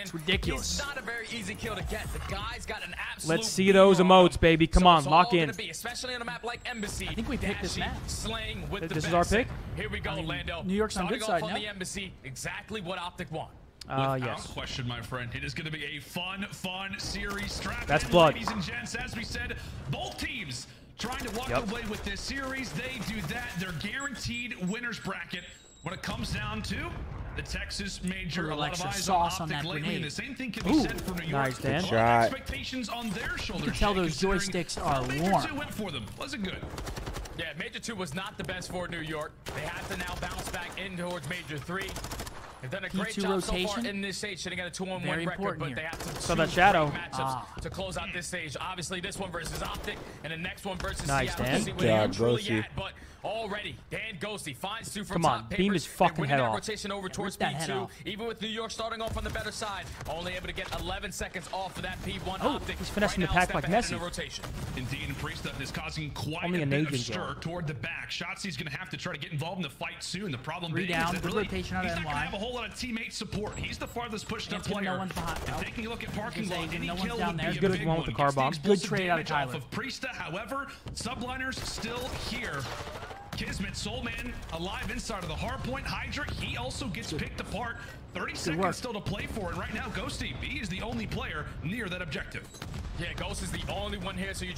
It's ridiculous. It's not a very easy kill to get. The guy's got an absolute. Let's see those emotes, baby. Come on, lock in. Especially on a map like Embassy. I think we picked this map. Slaying with This is our pick? Here we go, Lando. New York's on good side on now. the Embassy, exactly what Optic want. Without Yes. question, my friend. It is going to be a fun series. Strap That's in, blood. ladies and gents. As we said, both teams trying to walk away with this series. They do that. They're guaranteed winners bracket when it comes down to the Texas Major. A lot of eyes on Optic lately, and the same thing can be said for New York. Nice, Dan. Expectations on their shoulders. You can tell those joysticks are warm. Major 2 went for them. Wasn't good. Yeah, Major 2 was not the best for New York. They have to now bounce back in towards Major 3. They've done a great job so far in this stage, sitting at a 2-on-1 record, but they have to that shadow matchups to close out this stage. Obviously, this one versus Optic, and the next one versus Nice, Dan. Seattle. Good job, Ghosty. But already, Dan Ghosty finds 2 from top papers. beam his fucking head off. Rotation over towards P2, even with New York starting off on the better side, only able to get 11 seconds off of that P1 Optic. He's finessing the pack like Messi. Indeed, and Priesthood is causing quite Only a an bit of agent stir toward the back. Shotzzy's going to have to try to get involved in the fight soon. The problem Three being down, is that good really, rotation out of he's not going to NY. have a whole lot of teammate support. He's the farthest pushed up Can't give him player. no one's behind. And taking a look at parking lot, any no one's kill down would there. be Good a as big one with the car bomb. Good trade out of damage off Tyler. of Priesta. However, Subliners still here. Kismet, Soulman, alive inside of the hard point. Hydra, he also gets picked apart. 30 seconds still to play for, and right now, Ghosty, he is the only player near that objective. Yeah, Ghost is the only one here, so you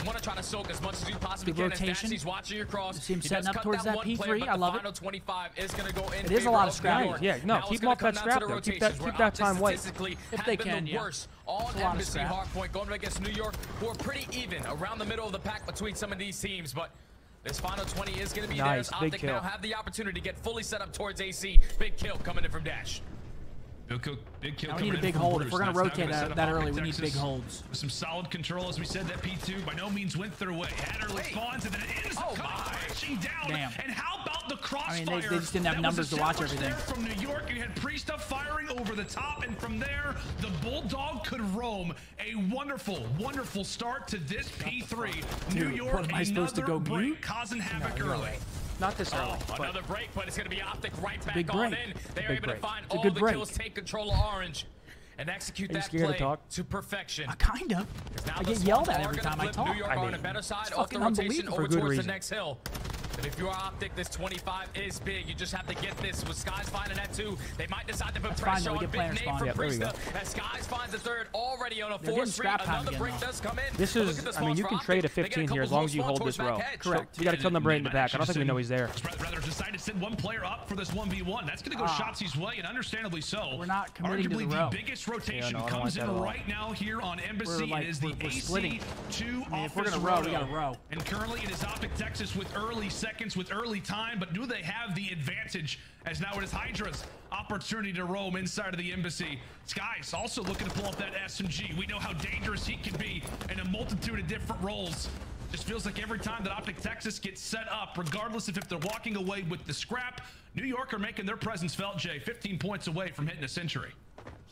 want to try to soak as much as you possibly can. Rotation. He's watching your cross. See him setting up towards that P3. I love it. Final 25 is going to go in. It is a lot of scrap. Yeah, no, keep them off that scrap, though. Keep that time white. If they can, yeah. On Embassy hardpoint, going up against New York, who are pretty even around the middle of the pack between some of these teams, but this final 20 is going to be theirs. Optic now have the opportunity to get fully set up towards AC. Big kill coming in from Dash. Big kill. We need a big hold. If we're going to rotate that early, we need big holds. With some solid control, as we said, that P2 by no means went their way. Hadder spawns and then it ends up crashing down. Damn. And how about the crossfire? I mean, they just didn't have numbers to watch everything. From New York, you had Priesta firing over the top, and from there, the Bulldog could roam. A wonderful, wonderful start to this P3. New York, what am I supposed to go break, causing havoc early. Not this early. Another break, but it's going to be Optic right back on in. They're able to find all the kills, take control of Orange, and execute that play to perfection. Kind of. I get yelled at every time I talk. New York on the better side, off the rotation over towards the next hill. And if you're Optic, this 25 is big. You just have to get this. With Skyz finding that 2, they might decide to put pressure on. Big name from Priesta. As Skyz finds the 3rd already on a 4-3. Another break does come in. This is, I mean, you can trade a 15 here as long as you hold this row. Correct. You got to kill number 8 in the back. I don't think we know he's there. Rather decided to send one player up for this 1v1. That's going to go Shotzzy's way, and understandably so. We're not committing Arguably to the row. The biggest rotation comes in right now here on Embassy. It is the AC2 if we're going to row, we got to row. And currently it is Optic Texas with early seconds, with early time, but do they have the advantage as now it is Hydra's opportunity to roam inside of the Embassy. Skyz also looking to pull up that SMG. We know how dangerous he can be in a multitude of different roles. Just feels like every time that Optic Texas gets set up, regardless if they're walking away with the scrap, New York are making their presence felt, Jay, 15 points away from hitting a century.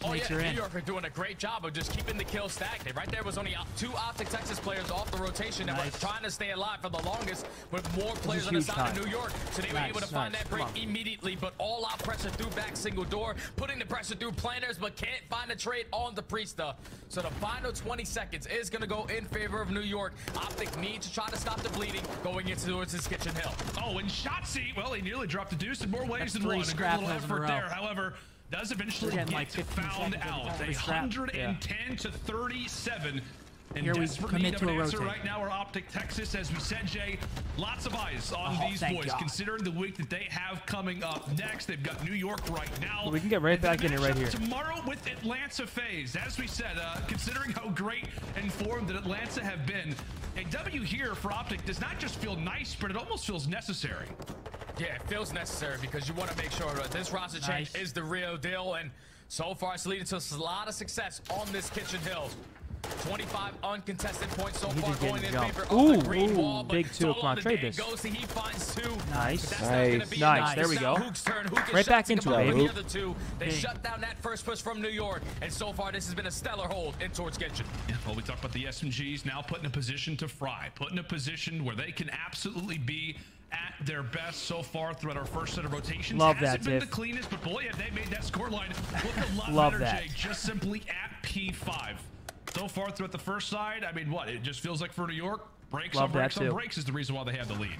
Oh yeah, New York are doing a great job of just keeping the kill stacked. Right there was only 2 Optic Texas players off the rotation that were trying to stay alive for the longest, with more players on the side of New York. So they were able to find that break immediately, but all out pressure through back single door, putting the pressure through planners, but can't find a trade on the Priesta. So the final 20 seconds is going to go in favor of New York. Optic needs to try to stop the bleeding going into towards his kitchen hill. Oh, and Shotzzy, well, he nearly dropped the deuce in more ways than one. A good little effort there, however. Does eventually get found out. 110 to 37. And here we commit to a rotate. Right now are Optic Texas, as we said, Jay. Lots of eyes on these boys, considering the week that they have coming up next. They've got New York right now. Well, we can get right back in it right here. Tomorrow with Atlanta FaZe. As we said, considering how great and formed that Atlanta have been, a W here for Optic does not just feel nice, but it almost feels necessary. Yeah, it feels necessary because you want to make sure that this roster change is the real deal, and so far it's leading to a lot of success on this kitchen hill. 25 uncontested points so far going in favor of the green wall. Big 2. Come on, trade this. He finds 2. Nice. Nice. There we go. Right back into it, baby. The other 2. They shut down that first push from New York, and so far this has been a stellar hold in towards kitchen. Yeah, well, we talked about the SMGs now put in a position to fry, put in a position where they can absolutely be at their best so far throughout our first set of rotations. Love Hasn't that, been Tiff. the cleanest, but boy, have they made that scoreline look a lot Love better, that. Jake. Just simply at P5. So far throughout the first side, I mean, what? It just feels like for New York, breaks Love on breaks that on too. breaks is the reason why they have the lead.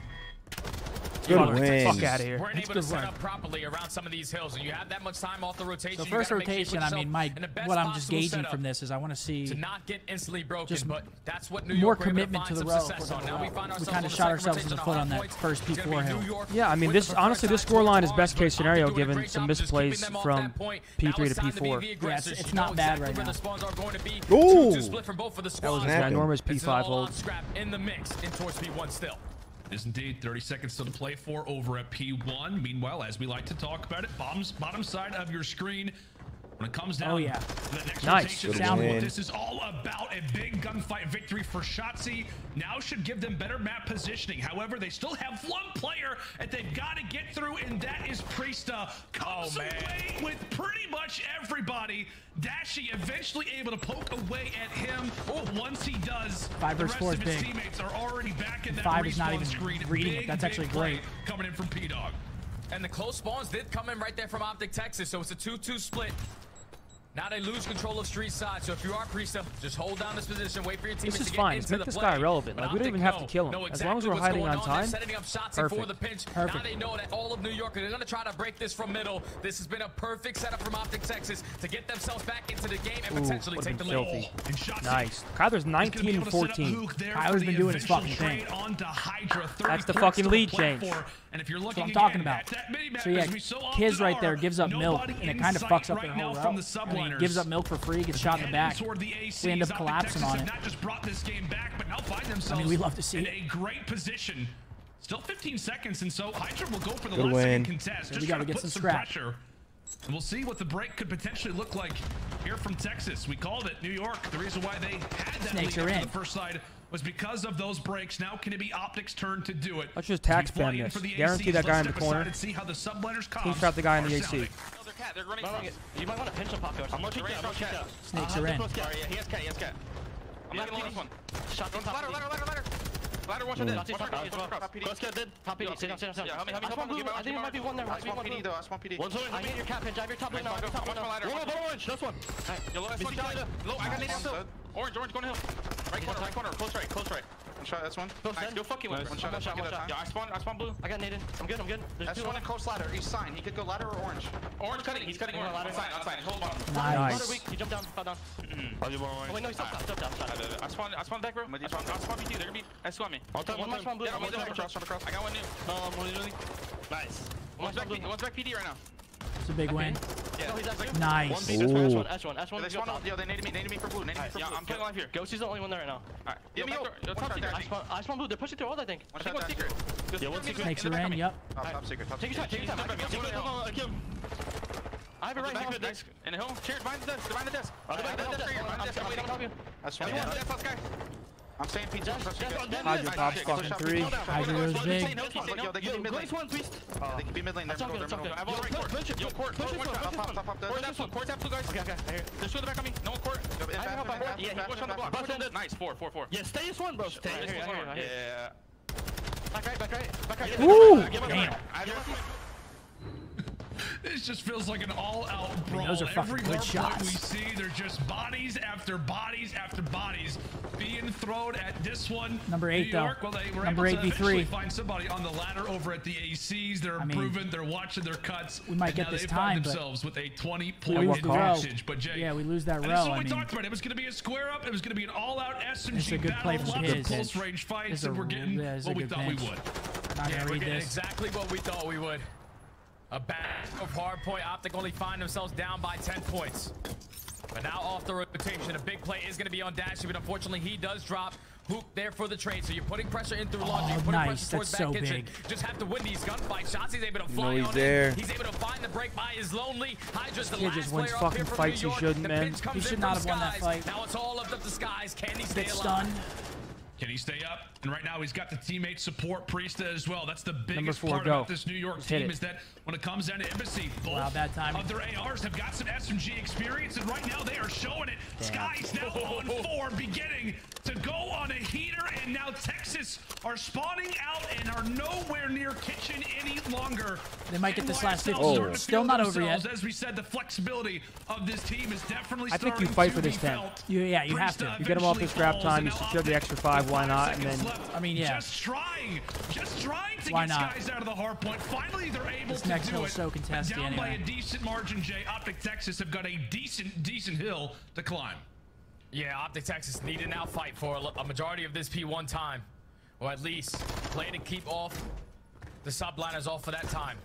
Good Fuck win. out of here. Weren't able to set up properly around some of these hills, and you have that much time off the rotation. So you first gotta make sure you rotation, put I mean, yourself in the best what I'm just possible gauging setup from this is I want to see to not get instantly broken, just but that's what New more York were able commitment to find the some row. success on. Now we find ourselves kind on of the shot second ourselves in rotation the on foot hard on that points. first It's gonna P4 be hill. New York Yeah, I mean, with this the preferred honestly, this side scoreline is towards best case Optic scenario doing a given great some job just keeping misplays them off from that point. P3 Now to it's time be P4. the Yeah, aggressors. it's You not know bad exactly right where now. the spawns are going to be. Ooh. 2-2 split from both for the was squads. an Ginormous It's P5 all on hold. scrap in the mix in towards P1 still. It is indeed 30 seconds still to play for over at P1. Meanwhile, as we like to talk about it, bottom side of your screen. When it comes down to the next Nice. rotation, Good what win. this is all about. A big gunfight victory for shotzzy. Now should give them better map positioning. However, they still have one player that they've got to get through, and that is Priesta. Comes away with pretty much everybody. Dashy eventually able to poke away at him. But once he does, 5 the versus rest 4 of is his big. teammates are already back in that 5 is not respawn even screen. reading it. Big, That's big actually play great. coming in from P-Dog. And the close spawns did come in right there from Optic, Texas, so it's a 2-2 split. Now they lose control of street side, so if you are Priesta, just hold down this position, wait for your teammates This is to fine. get Just into make the this play. guy irrelevant. But Like, we don't Optic even have to kill him. know As long as exactly we're what's hiding going on time, They're setting up shotzzy for perfect. the pinch. Perfect. Now they know that all of New York, they're going to try to break this from middle. This has been a perfect setup from Optic, Texas to get themselves back into the game and potentially take the lead. filthy. And shotzzy Nice. Kyler's 19 and 14. Kyler's been doing his fucking thing. That's the fucking lead change. And if you're That's looking what I'm talking again about. at that mini-map, So yeah, as we so often Kiz right are, there gives up milk, nobody and it in kind of sight fucks up right their now whole from row. the I mean, Subliners. gives up milk for free, gets shot in the back. Toward the ACs, We end up Optic collapsing Texas on have it. Not just brought this game back, but now find themselves we love to see in it. a great position. Still 15 seconds, and so Hydra will go for the Good last win. second contest. So we Just gotta trying to get put some some scrap. pressure. And we'll see what the break could potentially look like here from Texas. We called it New York. The reason why they had that Snakes lead are after in. the first side was because of those breaks. Now can it be Optic's turn to do it? Let's just tax As we fly spam in this. for the Guarantee ACs, that guy in let's the step corner. aside and see how the Subliners Team trap the guy in the are AC. sounding. They're running you might want to pinch him, Pop. I'm looking at cat. Snakes are in. Yeah, he has cat. I'm not gonna this one. Shot on ladder. Ladder, watch it. Let's get dead. Top PD. Sit down. Yeah, help me. I think it might be one there. I want PD though. I want PD. One I hit your cap pinch. I have your top lane now. Top lane. One orange. This one. Yo, low. Low. I got nade still. Orange. Going to hill. Right corner. Close right. One shot. That's one. Nice. Go fucking one. One shot. Yeah, I spawn blue. I got naded. I'm good. There's one in close ladder. He's sign. He could go ladder or orange. Orange cutting. He's cutting orange. Outside. Hold on. Nice. He jumped down. Fell down. I'll do more orange. Oh wait, no, he stepped down. I spawn back, bro. I spawn PT. They're gonna be. I spawn me. One spawn blue. I got one new. What are you doing? Nice. One's back PD right now. It's a big win. Yeah. No, he's actually Nice. S1. They spawned. Yo, they naded me for blue. Yeah, I'm playing live here. Ghosty's the only one there right now. Alright. Yo, top secret. I spawn blue. They're pushing through all, I think. One secret. Yeah, one secret. Snakes are in. Yep. Top secret. Take your time. I have it right here. In the hill. Cheers, behind the desk. That's one. I'm saying pizza. Hydra pops fucking 3. Hydra was big. Yo, they can be mid lane. They can be mid lane. They're middle. I have all right court. Yo, court. Top. Court tap two guys. Okay. There's two in the back on me. No one court. Yeah, he pushed on the block. Nice. 4. Yeah, stay as one, bro. Stay as one. Yeah. Back right. Woo! Damn. This just feels like an all-out brawl. those are fucking Every good more shots. point we see, they're just bodies after bodies after bodies being thrown at this one. Number 8 New though. York, well, they were Number able 8 to eventually v3. find somebody on the ladder over at the ACs. They're improving. They're watching their cuts. We might and get now this they time, find but themselves with a we 20-point lose the row. advantage. But Jay, Yeah, we lose that and row. this is what I we mean, talked about. It was going to be a square up. It was going to be an all-out It's a SMG good play battle. from Lots of his. close-range fights, and we're getting it's a what we good thought we bench. would. Not gonna We're read getting this. exactly what we thought we would. A back of hard point. Optic only find themselves down by 10 points. But now off the rotation, a big play is going to be on Dashy, but unfortunately he does drop. Hook there for the trade, so you're putting pressure in through launch. You're putting nice. pressure towards That's back so kitchen. big. Just have to win these gunfights. Shotzy's able to fly he's on there. in. He's able to find the break by his lonely. Hydra's the Kid last just wins player up fucking here from fights New he York. shouldn't, The man. pinch comes He in should from not have won that Skyz. fight. Now it's all up to the Skyz. Can he stay Get alive? stunned. Can he stay up? And right now he's got the teammate support Priesta as well. That's the Number biggest 4, part go. about this New York Just hit team it. is that when it comes down to Embassy, both Wow, bad timing. of their ARs have got some SMG experience, and right now they are showing it. Damn. Skyz now on 4, beginning to go on a heater, and now Texas are spawning out and are nowhere near kitchen any longer. They might get this last 15. Oh. Still not over yet. As we said, the flexibility of this team is definitely I think you fight for this 10. Yeah, you have to. You get them off the scrap time, you secure the extra 5, why not? And then, I mean, yeah. Just trying to Why get not? Skyz out of the hard point. Finally, they're able This to next do hill it. is so contested Down by anyway. a decent margin, Jay. Optic Texas have got a decent hill to climb. Yeah, Optic Texas need to now fight for a majority of this P1 time, or at least play to keep off the subliners off for that time.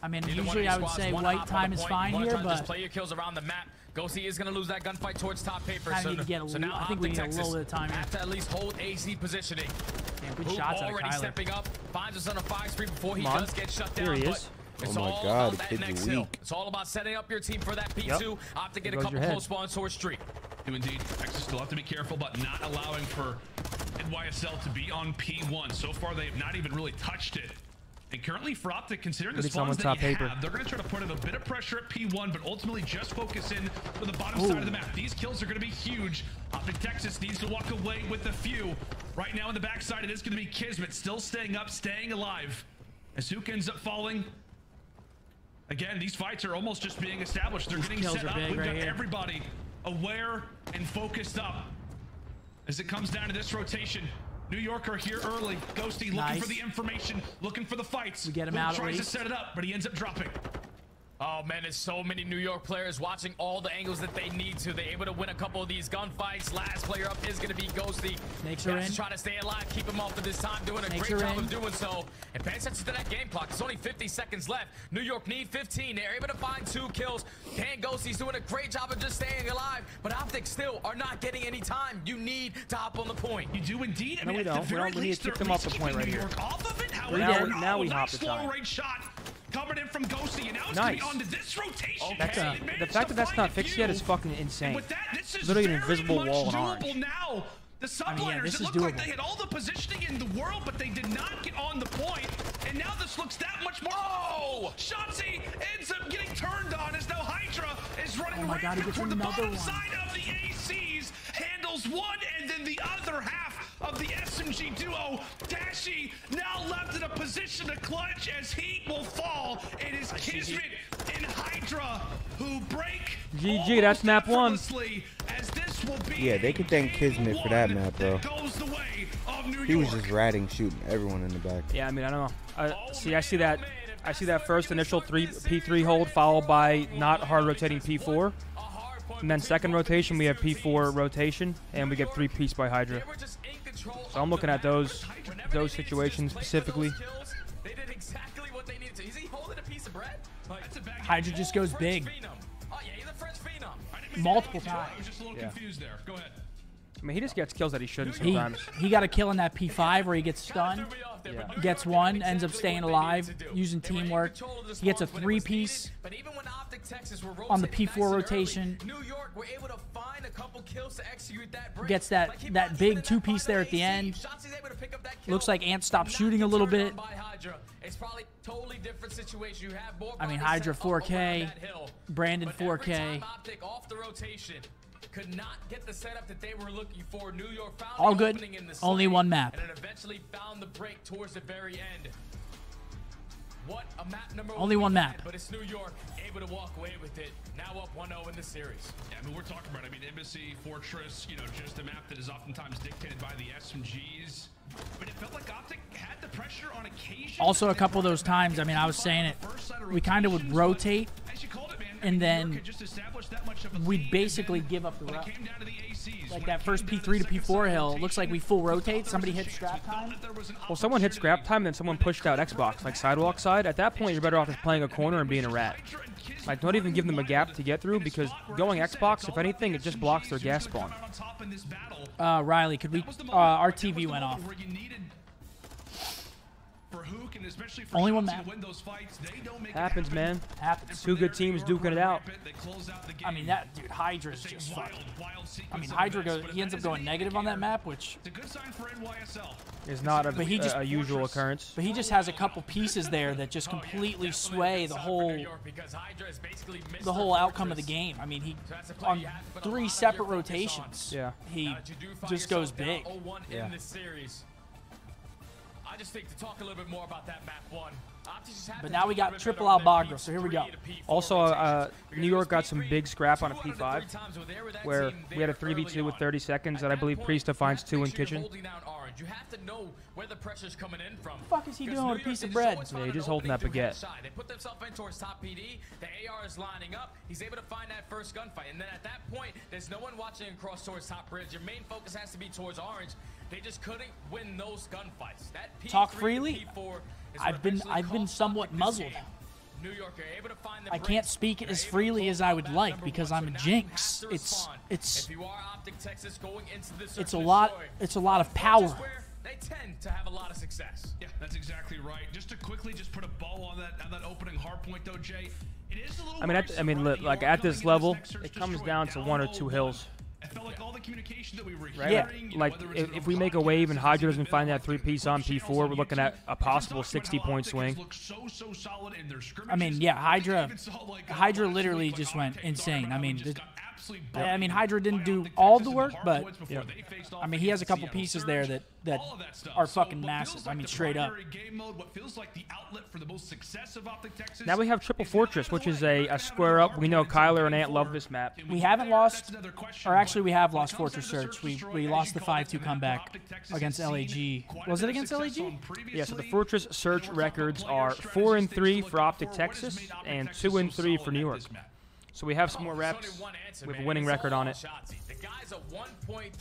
I mean, Neither usually I would say white time is fine here, but just play your kills around the map. Ghosty is going to lose that gunfight towards top paper. I need to get now I think we need a little bit of time here. Have to at least hold AC positioning. Damn, good Huke shots out of already Kyler. stepping up, finds us on a 5 spree before he does get shut down. Here he is. It's Oh my all God, about that kid's next weak. hill. It's all about setting up your team for that P2. Optic get a couple close spawns towards street. Do indeed. Texas still have to be careful about not allowing for NYSL to be on P1. So far, they have not even really touched it. And currently for Optic, considering the spawns that you have, they're going to try to put in a bit of pressure at P1, but ultimately just focus in for the bottom side of the map. These kills are going to be huge. Optic Texas needs to walk away with a few. Right now on the backside, it is going to be Kismet still staying up, staying alive. As huke ends up falling. Again, these fights are almost just being established. They're getting set up. We've got everybody aware and focused up. As it comes down to this rotation, New York are here early. Ghosty looking for the information, looking for the fights. We get him out. Tries to set it up, but he ends up dropping. Oh man, there's so many New York players watching all the angles that they need to. They're able to win a couple of these gunfights. Last player up is going to be Ghosty. Snakes are in. Trying to stay alive, keep him off for this time, doing a great job of doing so. And pay attention to that game clock. There's only 50 seconds left. New York need 15. They're able to find 2 kills. Dan Ghosty's doing a great job of just staying alive. But Optic still are not getting any time. You need to hop on the point. You do indeed. No, we don't. We need to kick them off the point right here. Off of it. Now we hop the time. Right shot. Coming in from Ghosty, and now it's going to be onto this rotation. The fact that that's not fixed yet is fucking insane. With that, this is literally an invisible wall in doable orange. now. The Subliners, it looked like they had all the positioning in the world, but they did not get on the point. And now this looks that much more. Oh! shotzzy ends up getting turned on as now Hydra is running right toward the bottom side of the ACs. Handles one, and then the other half of the SMG duo. Dashy now left in a position to clutch as heat will fall. It is Kismet and Hydra who break. GG, that's map 1. As this will be yeah, they could thank Kismet for that map, bro. He was just ratting, shooting everyone in the back. Yeah, I mean, I don't know. See, I see that first initial P3 hold followed by not hard rotating P4. And then second rotation, we have P4 rotation, and we get 3 piece by Hydra. So I'm looking at those situations specifically. They did exactly what they needed to. Is he holding a piece of bread? Hydra just goes big. Oh, yeah, he's a French phenom. Multiple times. I was just a little confused there. Go ahead. I mean, he just gets kills that he shouldn't sometimes. He got a kill in that P5 where he gets stunned. Gets one, ends up staying alive, using teamwork. He gets a 3-piece on the P4 rotation. Gets that big 2-piece there at the end. Looks like Ant stopped shooting a little bit. I mean, Hydra 4K, Brandon 4K. Could not get the setup that they were looking for. New York found all the good. Opening in the Only one map. And it eventually found the break towards the very end. What a map number only one map. But it's New York able to walk away with it. Now up 1-0 in the series. Yeah, I mean, we're talking about, Embassy, Fortress, just a map that is oftentimes dictated by the SMGs. But it felt like Optic had the pressure on occasion. Also, a couple of those times, I mean, I was saying it, we kind of would rotate, and then we'd basically give up the route. Like that first P3 to P4 hill, looks like we full rotate. Somebody hit scrap time. Well, someone hit scrap time, then someone pushed out Xbox, like sidewalk side. At that point, you're better off just playing a corner and being a rat. Like, don't even give them a gap to get through, because going Xbox, if anything, it just blocks their gas spawn. Riley, could we? Our TV went off. Only one map. Happens, man. Happens. 2 good teams duking it out. I mean, that dude, Hydra's just fucking. I mean, Hydra goes. He ends up going negative on that map, which is not a usual occurrence. But he just has a couple pieces there that just completely sway the whole outcome of the game. I mean, he on 3 separate rotations. Yeah. He just goes big. Yeah. I just think to talk a little bit more about that map 1. But now we got triple Albagra, so here we go. Also, New York got some big scrap on a P5, where we had a 3v2 with 30 seconds, and I believe Priest finds 2 in kitchen. You have to know where the pressure's coming in from. What the fuck is he doing with a piece of bread? Yeah, he's just holding that baguette. They put themselves in towards top PD. The AR is lining up. He's able to find that first gunfight. And then at that point, there's no one watching across towards top bridge. Your main focus has to be towards orange. They just couldn't win those gunfights. That P3 Talk freely. P4 is I've been somewhat muzzled. New York are able to find the I can't speak as freely as I would like because I'm a jinx. It's a lot of power. They tend to have a lot of success. Yeah, that's exactly right. Just to quickly put a bow on that opening hard point though, Jay. It is a little like at this level, it comes down to 1 or 2 hills. I felt like all the communication that we were hearing, like if we make a wave and Hydra doesn't find that 3-piece on P4, we're looking at a possible 60-point swing. I mean, yeah, Hydra literally just went insane. I mean, Hydra didn't do all the work, but I mean, he has a couple pieces there that are fucking massive. I mean, straight up. Now we have Triple Fortress, which is a square up. We know Kyler and Ant love this map. We haven't lost, or actually we have lost Fortress Search. We lost the 5-2 comeback against LAG. Was it against LAG? Yeah, so the Fortress Search records are 4-3 for Optic Texas and 2-3 for New York. So we have some more reps with a winning record on it. The guy's a 1.3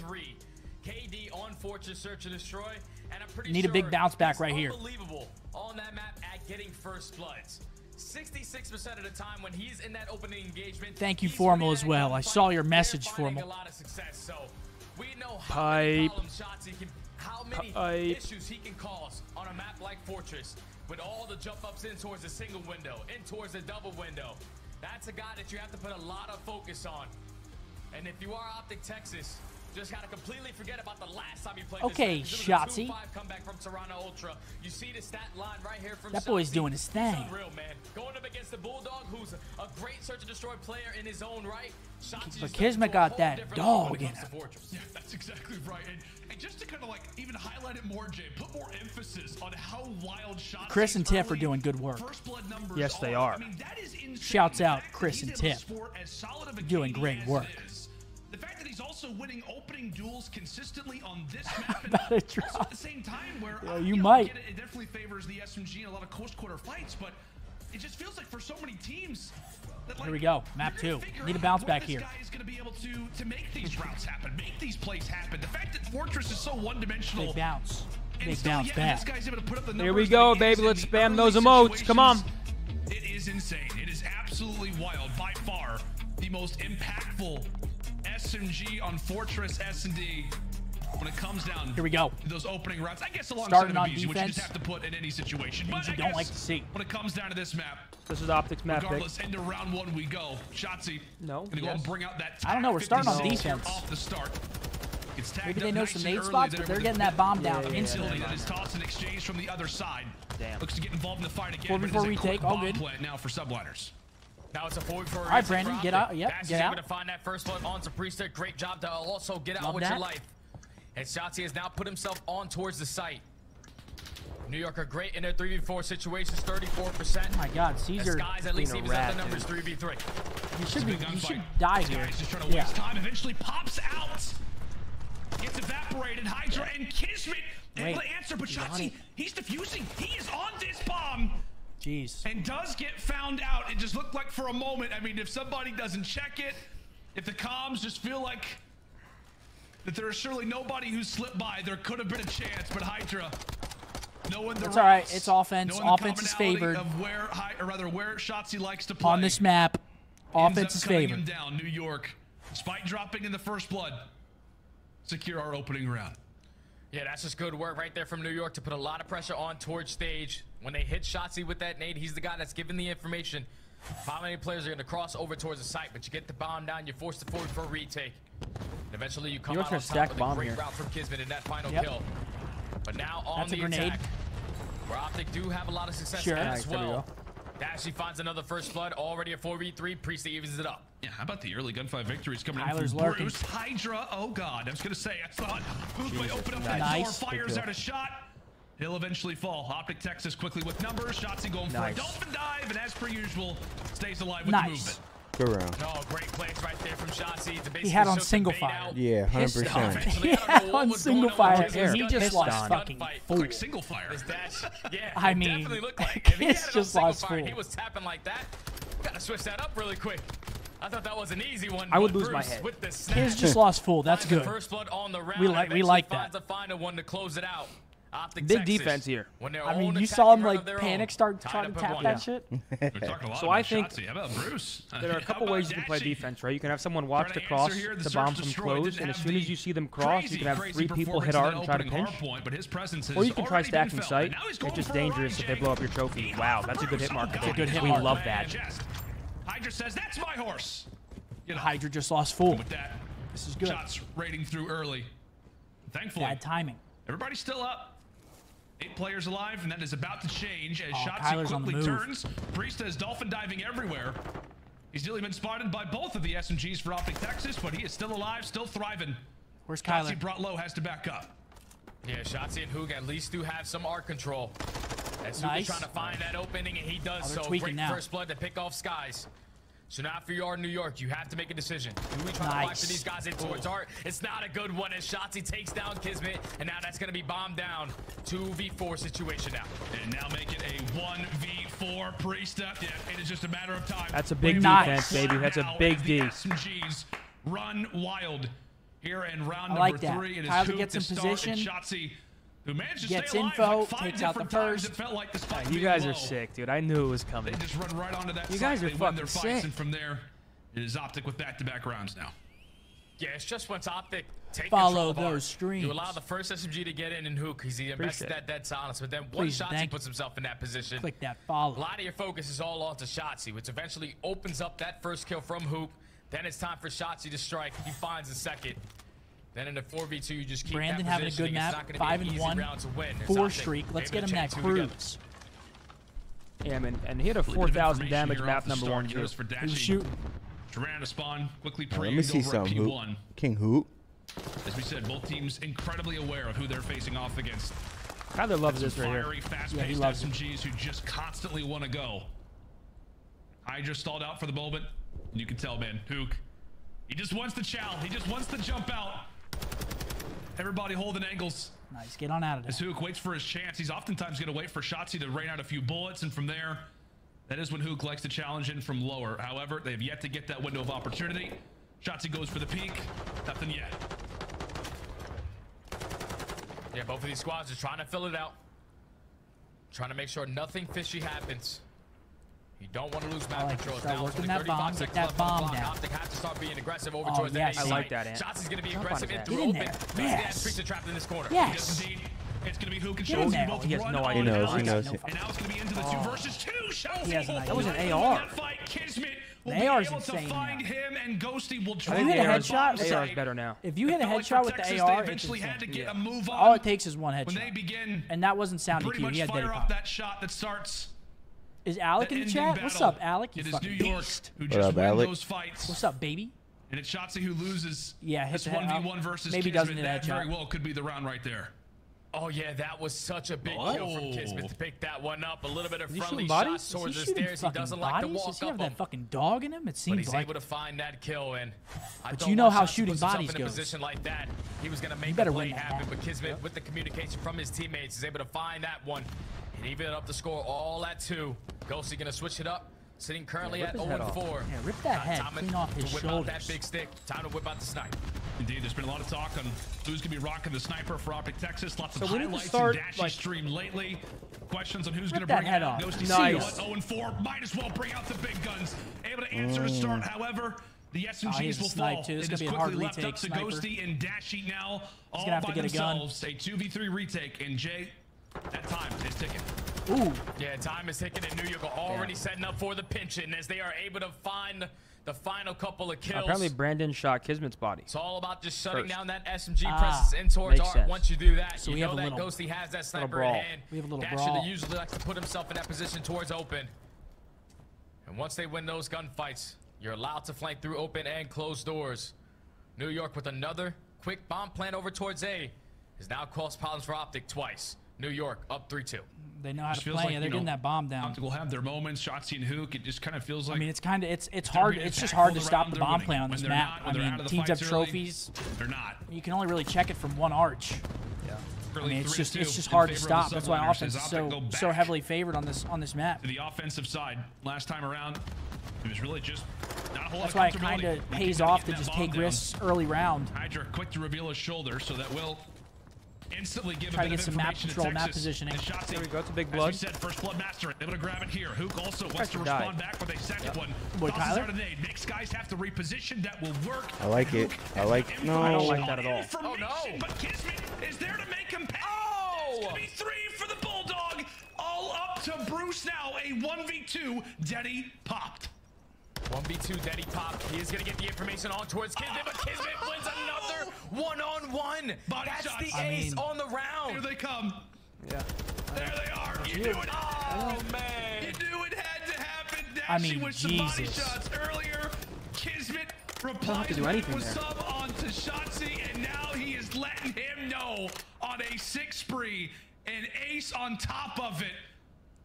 KD on Fortress Search and Destroy, and I'm pretty Need a big bounce back right here. Unbelievable on that map at getting first bloods. 66% of the time when he's in that opening engagement. Thank you, Formal, as well. I saw your message, Formal. A lot of success, so we know Pipe. how many issues he can cause on a map like Fortress with all the jump ups in towards a single window, in towards a double window. That's a guy that you have to put a lot of focus on. And if you are Optic Texas, just gotta completely forget about the last time you played okay, this shotzzy. Comeback from Toronto Ultra. You see the stat line right here from that boy's doing his thing. Unreal, man. Going up against the Bulldog, who's a great search and destroy player in his own right. But Kismet got that dog in him. Yeah, that's exactly right. And just to kind of like even highlight it more, Jay, put more emphasis on how wild shots. Chris and Tiff are doing good work. Yes, they are. I mean, that is insane. Shouts out Chris and Tiff. Doing great work. The fact that he's also winning opening duels consistently on this map, and at the same time where you might. It definitely favors the SMG in a lot of close quarter fights, but it just feels like for so many teams. That, like, here we go, map 2. Need a bounce back here. This guy is going to be able to make these routes happen, make these plays happen. The fact that Fortress is so one-dimensional. Big bounce. Big bounce back. Here we go, baby. Let's spam those emotes. Come on. It is insane. It is absolutely wild. By far, the most impactful SMG on Fortress S&D when it comes down. Here we go. To those opening routes. I guess alongside starting of on abezy, defense, which you just have to put in any situation. Things you don't like to see. When it comes down to this map. This is Optic's map pick. Regardless, into round 1 we go. Shotzzy. No. Gonna go and bring out that. I don't know. We're starting on defense. Off the start. Maybe they know some nade spots, but they're getting that bomb down instantly. That is tossed and exchanged from the other side. Damn. Looks to get involved in the fight again. 4v4 retake. All good. Now for Subliners. Now it's a 4v4. All right, Brandon, get out. Yep, get out. Able to find that first blood on Priest. Great job to also get out with your life. And shotzzy has now put himself on towards the site. New York are great in their 3v4 situations, 34%. Oh my God, Caesar. Skyz at least even at the numbers 3v3. You should die here. Skyz just trying to waste time. Eventually pops out. Gets evaporated. Hydra and Kismet able to answer, but shotzzy, he's defusing. He is on this bomb. Jeez. And does get found out. It just looked like for a moment. I mean, if somebody doesn't check it, if the comms just feel like that there is surely nobody who slipped by, there could have been a chance, but Hydra. It's all right. It's offense. Offense is favored. Of where shotzzy likes to play. On this map, offense is favored. Down, New York, despite dropping in the first blood, secure our opening round. Yeah, that's just good work right there from New York to put a lot of pressure on towards stage. When they hit shotzzy with that nade, he's the guy that's giving the information. How many players are going to cross over towards the site, but you get the bomb down, you're forced to forward for a retake. And eventually you come out on top with a great route from Kismet in that final kill. But now on the attack, where Optic do have a lot of success as well. Dashy finds another first blood, already a 4v3. Priest evens it up. Yeah, how about the early gunfight victories coming Tyler's in from lurking. Bruce? Hydra, oh God, I was going to say, I thought Huke open up that door, fires out a shot, He'll eventually fall. Optic Texas quickly with numbers. shotzzy going for a dolphin dive, and as per usual, stays alive with the movement. Good round. Oh, great plays right there from shotzzy. He had on single fire. Yeah, 100%. He had on single fire. He just lost fucking full. Like single fire. Yeah, I mean, definitely looked like if he had it just on lost single fire, full. he was tapping like that. Gotta switch that up really quick. I thought that was an easy one. I would but lose my Bruce head. With the snap, His just lost full. That's good. First blood on the round. We like that. Finds a final one to close it out. Optic Big Texas, defense here. I mean, you saw him like panic start trying to tap that shit. So I think How about Bruce? there are a couple ways you can play defense, right? You can have someone watch the cross to bomb from close, and as soon as you see them cross, you can have 3 people hit art and try to pinch. Or you can try stacking sight. It's just dangerous if they blow up your trophy. Wow, that's a good hit mark. That's a good hit We mark. love that. Hydra says, that's my horse. Hydra just lost full. With that, This is good. shots rating through early. Thankfully, Bad timing. everybody's still up. 8 players alive, and that is about to change as Kyler's shotzzy on the quickly move. turns. Priest is dolphin diving everywhere. He's nearly been spotted by both of the SMGs for Optic Texas, but he is still alive, still thriving. Where's shotzzy Kyler? brought low, has to back up. Yeah, shotzzy and huke at least do have some art control. As Nice. Huke is trying to find that opening, and he does they're so. tweaking Great now. first blood to pick off Skyz. So now for your New York, you have to make a decision. Do we try to watch these guys in towards art? It's not a good one as shotzzy takes down Kismet, and now that's going to be bombed down. 2v4 situation now. And now make it a 1v4 Priest. Yeah, it is just a matter of time. That's a big Nice. defense, baby. That's a big D. D. SMGs run wild here in round I number like that. 3. It is Kyler Huke gets in to start, position, and shotzzy, who managed to gets stay alive info, like 5 takes out the different times. first. It felt like the spike You being guys low. are sick, dude. I knew it was coming. They just run right onto that You side. guys are They win their fucking fights, sick. and from there, it is Optic with back-to-back rounds now. Yeah, it's just once Optic take Follow control of art, those streams. You allow the first SMG to get in and Huke. He's invested that dead silence, but then once Please, shotzzy thank puts himself in that position, Click that a follow. lot of your focus is all on to shotzzy, which eventually opens up that first kill from Huke. Then it's time for shotzzy to strike. He finds the second. Then in the 4v2, you just keep Brandon that having a good positioning. It's map. not gonna be an easy 5-1, round to win. There's 4 Optic streak. Let's able get to him that chain 2 together. cruise. Yeah, man, and he had a 4,000 damage map number 1 too. For He was Dashy. shooting. Durant to spawn, quickly Let praying me see over at some P1. Hoop. King Hoop. As we said, both teams incredibly aware of who they're facing off against. Kyler loves this right here. Fiery, fast-paced Yeah, he loves it. SMGs who just constantly want to go. Hydra stalled out for the moment. You can tell, man, Huke, he just wants the chow. He just wants to jump out. Everybody holding angles. Nice. Get on out of As there. Huke waits for his chance, he's oftentimes going to wait for shotzzy to rain out a few bullets, and from there, that is when Huke likes to challenge in from lower. However, they have yet to get that window of opportunity. shotzzy goes for the peak. Nothing yet. Yeah, both of these squads are trying to fill it out. Trying to make sure nothing fishy happens. You don't want to lose map like control. it. Start Now, working only that 35 bomb, get seconds that left on the bomb clock. down. Optic have to start being aggressive over Oh, towards yes. the I AC. like that, Ant. shotzzy's going to be Jump aggressive on in it, through Get in open. there. Basically, Yes. Priest is trapped in this corner. Yes, Yes. indeed. It's going to be Huke and Get in shotzzy. there. Both He has run no on idea. He knows, out. he knows. And now it's going to be into the 2 versus 2. shotzzy. He has an idea. That was an That AR. fight, Kismet will The be AR's able to insane find now. him, and Ghosty will I try think hit the a AR is headshot? AR is better now. If you hit a Felt like headshot for with the Texas, AR, they it's eventually had to insane. get a move on. All it takes is one when they headshot. begin And that wasn't sound pretty EQ. much He had fire data off pop. that shot that starts Is Alec the in the ending chat? battle. What's up, Alec? You It is fucking New York beast. who What just up, win Alec? those fights. What's up, baby? And it's shotzzy who loses. Yeah, hit this the head- 1v1 versus maybe Kismet. doesn't hit a That very headshot. well could be the round right there. Oh, yeah, that was such a big kill from Kismet to pick that one up. A little bit of Is he friendly shooting bodies? shots Is towards he the shooting stairs. He fucking doesn't like to bodies? walk Does he have up that them. fucking dog in him? It But seems he's like able to find that kill, and I But thought you know once how shotzzy shooting puts himself bodies in a goes. position like that, he was going to make better the play win that happen. battle. But Kismet, with the communication from his teammates, is able to find that one and even up the score all at 2. Ghosty going to switch it up, sitting currently at rip his head off. 0-4. Yeah, rip that head Time clean off his to whip out that shoulders. big stick. Time to whip out the snipe. Indeed, there's been a lot of talk on who's going to be rocking the sniper for Optic Texas. Lots of So we need to highlights start, in Dashy like- stream lately. Questions on who's Rip going to that bring head it out. off. Ghosty Nice. 0-4. Might as well bring out the big guns. Able to answer to start. However, the he SMGs has a will snipe, fall. too. It's It gonna is be a quickly hard left retake, up to sniper. Ghosty and Dashy now, all gonna have by to get a gun. themselves. A 2v3 retake, and Jay, that time is ticking. Ooh. Yeah, time is ticking, and New York are already setting up for the pinch-in as they are able to find the final couple of kills. Apparently, Brandon shot Kismet's body. It's all about just shutting First. down that SMG presence in towards makes art. sense. Once you do that, So you we know have a that little- Ghosty has that sniper brawl. in hand. We have a little Dasher brawl. usually likes to put himself in that position towards open. And once they win those gunfights, you're allowed to flank through open and closed doors. New York with another quick bomb plan over towards A has now caused problems for Optic twice. New York up 3-2. They know how to feels play. like, They're getting that bomb down. Optic will have their moments. Shotzzy and Huke. It just kind of feels like. I mean, it's kind of it's hard. It's just hard to stop the bomb play on this map. I mean, teams have trophies. They're not. You can only really check it from one arch. Yeah. I mean, it's just hard to stop. That's why offense is so heavily favored on this map. To the offensive side, last time around, it was really just not a whole lot of That's why it kind of pays off to just take risks early round. Hydra quick to reveal his shoulder, so that will instantly give Try a to bit get of some map information control, to map Texas. positioning. There we go. It's a big As blood. we said, first blood master, able to grab it here. Huke also wants to respond back with a second one. Boy, Tyler. Makes guys have to reposition. That will work. I like it. I like. No. I don't like that at all. Oh, no. But Kismet is there to make him pay. Oh! It's gonna be 3 for the Bulldog. All up to Bruce now. A 1v2. Denny popped. 1v2, Denny popped. He is going to get the information on towards Kismet, but Kismet wins another one-on-one. That's shots. the ace on the round. Here they come. Yeah. There they are. You knew it. Oh, man. You knew it had to happen. I Dashy mean, with some body Jesus. shots earlier. Kismet replies to do anything with there. sub onto Shotzzy, and now he is letting him know on a 6 spree. An ace on top of it.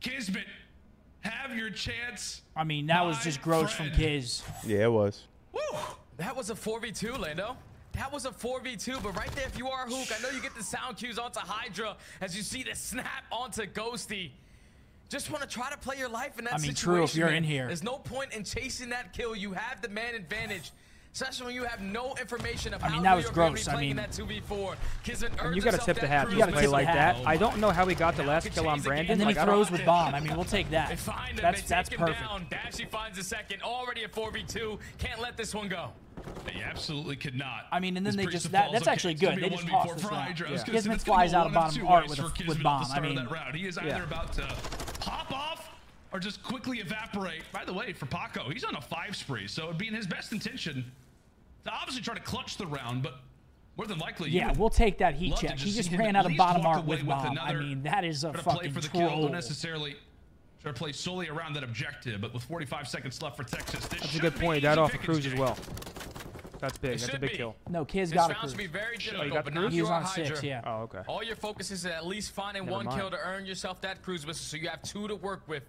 Kismet, have your chance. I mean, that was just gross from Kiz. Yeah, it was. Woo! That was a 4v2, Lando. That was a 4v2, but right there, if you are Huke, I know you get the sound cues onto Hydra as you see the snap onto Ghosty. Just want to try to play your life in that situation. True, if you're man. in here. There's no point in chasing that kill. You have the man advantage, especially when you have no information of how that was you're going to gross. be playing in that 2v4. And you got to tip the hat. You got to play like that. I don't know how he got the last kill on Brandon. And then he Like, throws with bomb. I mean, we'll take that. They find him, That's they take him perfect. down. Dashy finds a second. Already a 4v2. Can't let this one go. They absolutely could not. I mean, and then This they just Priest of that's Falls, actually okay, good. They it's just gonna be toss a 1v4 this for round. Hydra. I was Yeah. gonna say, Kismet it's gonna flies go out of 1 of bottom 2 art ways for Kismet with at bomb. the start I mean, of that round. He is either about to pop off or just quickly evaporate. By the way, for Paco, he's on a 5 spree, so it'd be in his best intention to obviously try to clutch the round, but more than likely, yeah, we'll take that heat love to check. just He just see him ran at out of least bottom walk art away with with bomb. I another- mean, that is a try to play fucking for the kill, troll. don't necessarily try to play solely around that objective, but with 45 seconds left for Texas, this That's a good point. That off a cruise as well. That's big. It That's a should big be. kill. No, Kiz This got a round should be cruise. very you difficult, got but the now cruise? He was you're on Hydra. 6, yeah. Oh, okay. All your focus is at least finding Never one mind. kill to earn yourself that cruise whistle, so you have 2 to work with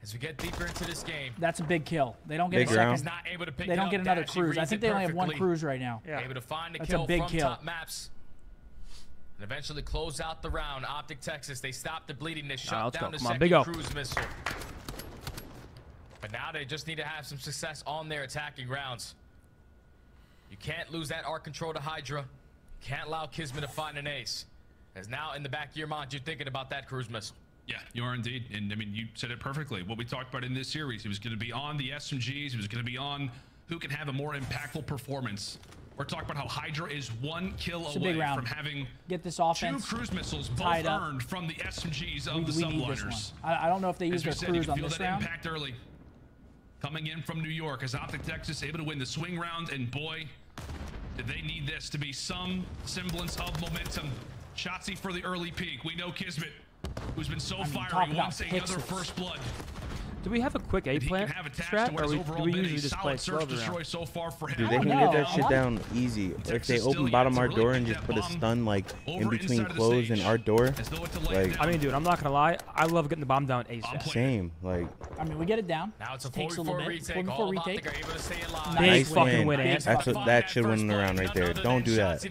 as we get deeper into this game. That's a big kill. They don't get Big a second. round. He's not able to pick They it don't up. get another Dashy cruise. I reads think it they only have one perfectly. cruise right now. Yeah. Able to find the That's a kill big from kill. top maps. And eventually close out the round. Optic Texas, they stopped the bleeding. They shut let's down go. the Come on, second big O. cruise missile. But now they just need to have some success on their attacking rounds. You can't lose that arc control to Hydra. Can't allow Kismet to find an ace. As now in the back of your mind, you're thinking about that cruise missile. Yeah, you are indeed. And I mean, you said it perfectly. What we talked about in this series, he was going to be on the SMGs. He was going to be on who can have a more impactful performance. We're talking about how Hydra is 1 kill a big away round. from having Get this 2 offense. cruise missiles, both tied up. earned from the SMGs of We the need this Subliners. one. I don't know if they use As we their said, you cruise can on feel this that round. impact early. Coming in from New York as Optic Texas able to win the swing round, and boy, did they need this to be some semblance of momentum. Shotzzy for the early peak. We know Kismet, who's been so talk fiery, about wants another pixels. first blood. Do we have a quick A He can plant have attached strat, to what or has do overall we been usually a just play solid search slow destroy around? so far for him. Dude, they can No, get that shit I- down easy. If Texas they still open yet bottom to our really door get and just that put a bomb stun like in over between inside of the clothes and stage. our door, As though it's a lay like- down. I mean, dude, I'm not gonna lie. I love getting the bomb down I'm ASAP. playing. same. Like, I mean, we get it down. Now it's a Takes a little 4v4 bit. retake. 4v4 All of Optic retake. are able to stay alive. Big nice fucking win. win, Ant. That's what that should win the round right there. Don't do that.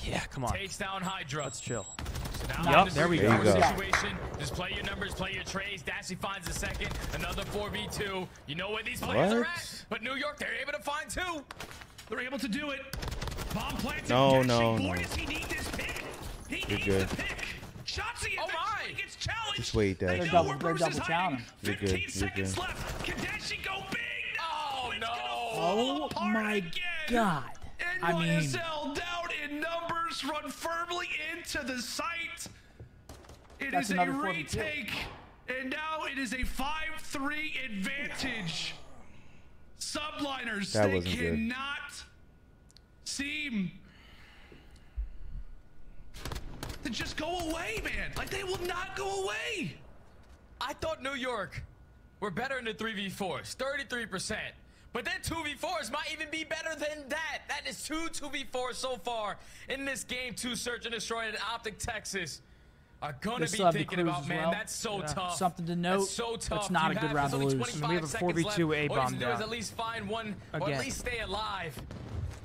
Yeah, come on. Takes down Hydra. Let's chill. Now Yup, in there we this go. There you go. situation, just play your numbers, play your trades. Dashy finds a second, another 4v2. You know where these players are What? at. But New York, they're able to find 2. They're able to do it. Bomb planted. No, Dashy. no, Boy, no. does he need this pick. He You're needs good. the pick. Shotzzy Oh my. eventually gets challenged. Just wait, Dash. They They're know double- where they're Bruce double is hiding. challenging. You're 15 good, you're seconds good. left. Can Dashy go big? No. Oh, It's no. gonna fall Oh apart my again. God. I mean, NYSL down in numbers, run firmly into the site. It That's is a another 42. retake, and now it is a 5-3 advantage. Subliners, That they wasn't good. cannot seem to just go away, man. Like, they will not go away. I thought New York were better in the 3v4s, 33%. But their 2v4s might even be better than that. That is 2 2v4s so far in this game. 2 search and destroy at Optic Texas are going They to be still have the thinking cruise about, as man, well. that's so tough. Something to note. That's so tough. It's not a good round to lose. And we have a 4v2 A bomb down. At least find one, or Again. at least stay alive.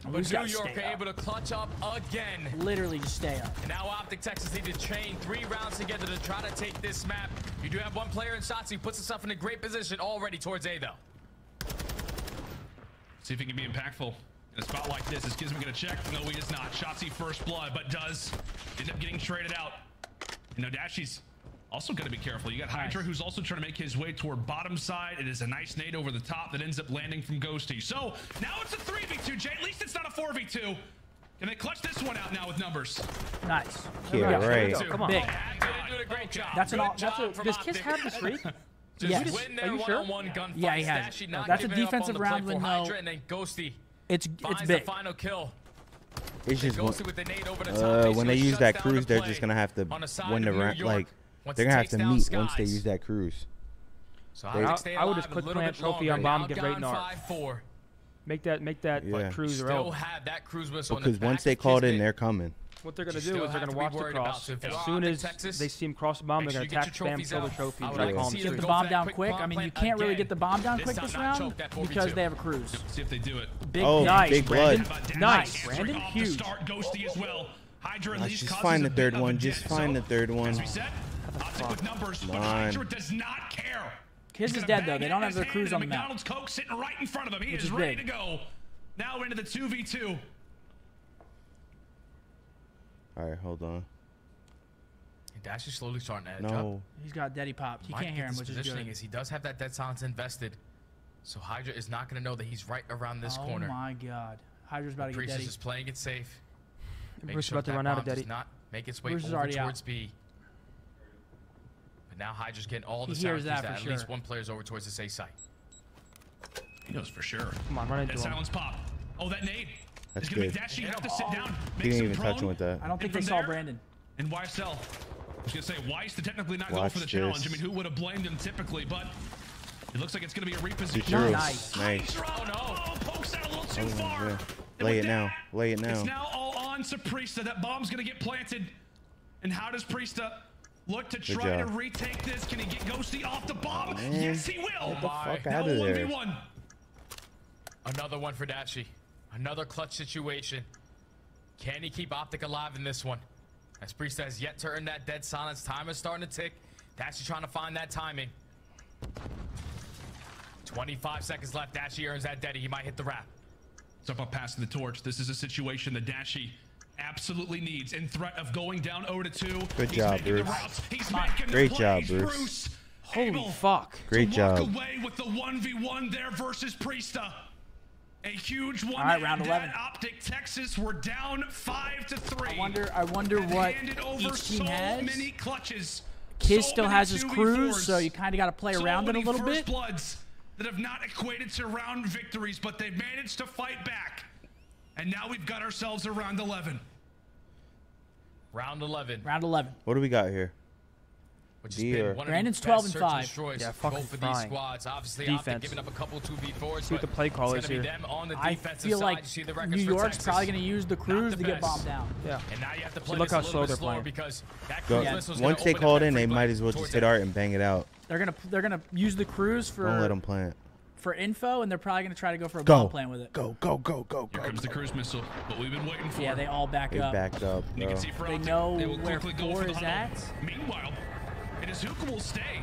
We But just New gotta York stay are up. able to clutch up again. Literally just stay up. And now Optic Texas need to chain 3 rounds together to try to take this map. You do have one player in shotzzy who puts himself in a great position already towards A, though. See if he can be impactful in a spot like this. Is Gizmo gonna check? No, he is not. shotzzy first blood, but does end up getting traded out. And now Dashy's also gonna be careful. You got Hydra, who's also trying to make his way toward bottom side. It is a nice nade over the top that ends up landing from Ghosty. So now it's a 3v2, Jay. At least it's not a 4v2. Can they clutch this one out now with numbers? Nice. Yeah, right. Come on. Big. Doing a great job. That's an. Good That's a. job from Does Kiss Optic. have the streak? Just Yes. win their Are you sure? one-on-one gunfights. Yeah, he has Dashy it. not That's a giving up defensive on the round play with for no- Hydra, and then Ghosty It's finds big. the final kill. It's just Ghosty with the nade over the top. when they Basically use that shuts down cruise, the they're play just gonna have to on the side win the of New round. York. Like Once they're he gonna have takes to down meet once they Skyz. use that cruise. So They- Optic stay I would alive just a click little plant bit trophy longer. on bomb Now and get down right in our- 5-4. Make that Yeah. like cruise Still irrelevant. have that cruise whistle in the Because once back they of called in, Kismet. they're coming. What they're gonna You do still is they're have gonna to be watch the worried about cross. if As you're soon Optic, as Texas, they see him cross the bomb, make they're sure gonna you get your attack, spam, trophies kill the out. trophy, I and would try like to to call see them them Get the go straight. for bomb that down quick quick. bomb I mean, you plant can't really again. get the bomb down This quick time this not round choke that because 4v2. they have a cruise. See if they do it. Big Oh, nice, big Brandon. blood. Nice, Answering Brandon. off the Huge. start, Ghosty as well. Hydra at least Just causes find a the bit third of a one. Just dent. find So, the third one. As we said, Optic with numbers, but Come on. Hydra does not care. Kiss He's is gonna dead, though. bang They it don't in have their his cruise hand, on the and map. McDonald's Coke sitting right in front of him. He Which is is ready big. to go. Now into the 2v2. All right, hold on. And Dash is slowly starting to edge up. No. He's got Daddy popped. He Might can't hear get him, this which is positioning good. is he does have that dead silence invested. So Hydra is not going to know that he's right around this Oh corner. my God. Hydra's about to get Priest is Daddy. just playing it safe. Make Bruce is sure about to that run out of bomb does Daddy. not make its way Bruce is over already out. towards B. But now Hydra's getting all the He sound hears cues that that for at least sure. one player's over towards the A site. He knows for sure. Come on, run into That him. silence pop. Oh, that nade. That's It's gonna good. make Dashy have to sit down. He Makes didn't him even touch him prone. with that. I don't think And they from saw there- Brandon. And YSL. I was going to say, Weiss to technically not go Watch for the challenge. this. I mean, who would have blamed him typically? But it looks like it's going to be a reposition. True. Nice. Nice. Oh, no. Pokes out a little too Oh, far. yeah. And Lay with it now. that, Lay it It's now. now all on to Priesta. That bomb's going to get planted. And how does Priesta look to try to job. retake this? Can he get Ghosty off the bomb? man. Yes, he will. Get the fuck Now out of there. 1v1. Another one for Dashy. Another clutch situation. Can he keep Optic alive in this one? As Priest has yet to earn that dead silence. Time is starting to tick. Dashy trying to find that timing. 25 seconds left. Dashy earns that deady. He might hit the wrap. Step up passing the torch. This is a situation that Dashy absolutely needs. In threat of going down 0-2. Good He's job, making the Bruce. routes. He's making the Great plays. job, Bruce. Holy able fuck. Great to walk job. away with the 1v1 there versus Priesta. A huge one. All right, round at 11. that. Optic Texas, we're down 5-3. I wonder And what handed over each team so has. many clutches. Kiz So still many has his 2v4s. cruise, so you kind of got to play So around it a many little first bit. bloods that have not equated to round victories, but they've managed to fight back. And now we've got ourselves a round 11. Round 11. Round 11. What do we got here? Which has D been or- one of Brandon's the 12 best and search and 5. destroys Yeah, both fucking of these fine. squads. Obviously, Optic Defense. giving up a couple 2v4s. See what but the play call it's is gonna be here. them on the I defensive feel side. like You see the records New for York's Texas. probably going to use the cruise to get best. bombed down. Yeah. And now you have to play look this how a little slow bit they're slower playing. because that Go. cruise missile's gonna Once they open called up in, that they free might play as well towards just hit A. art and bang it out. They're gonna use the cruise Don't let for them plant. info, and they're probably gonna try to go for a Go. bomb plan with it. Go, go, go, go, Here go. comes the cruise missile, what we've been waiting for. Yeah, they all back They up. backed up, You bro. can see for They Optic, know they will where quickly go 4 for the is huddle. at. Meanwhile, it is Huke will stay.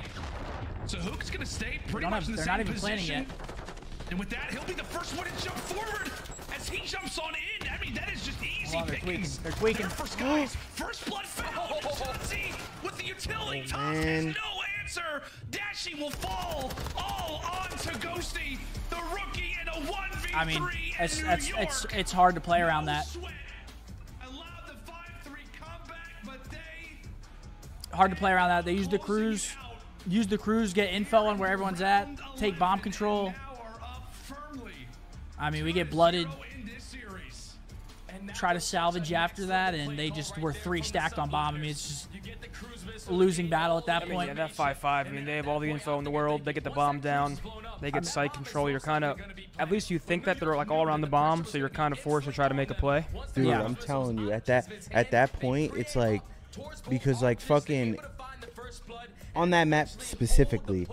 So Huke's going to stay pretty don't much have- in the they're same not even planning position. yet. And with that, he'll be the first one to jump forward as he jumps on in. I mean, that is just easy Hold on, they're pickings. tweaking. They're tweaking. There for Skyz. First blood found. shotzzy with the utility toss has man. no answer. Dashy will fall all on to Ghosty, the rookie in a 1v3 I mean, in New York. it's hard to play around that. Sweat. Allowed the 5-3 comeback, but they Hard to play around that. They use the cruise. Use the cruise, get info on where everyone's at, take bomb control. I mean, we get blooded, try to salvage after that, and they just were 3 stacked on bomb. I mean, it's just a losing battle at that I mean, point. yeah, that 5-5. I mean, they have all the info in the world. They get the bomb down. They get site control. You're kind of, at least you think that they're like all around the bomb, so you're kind of forced to try to make a play. Dude, Yeah. I'm telling you, at that point, it's like because like fucking on that map specifically,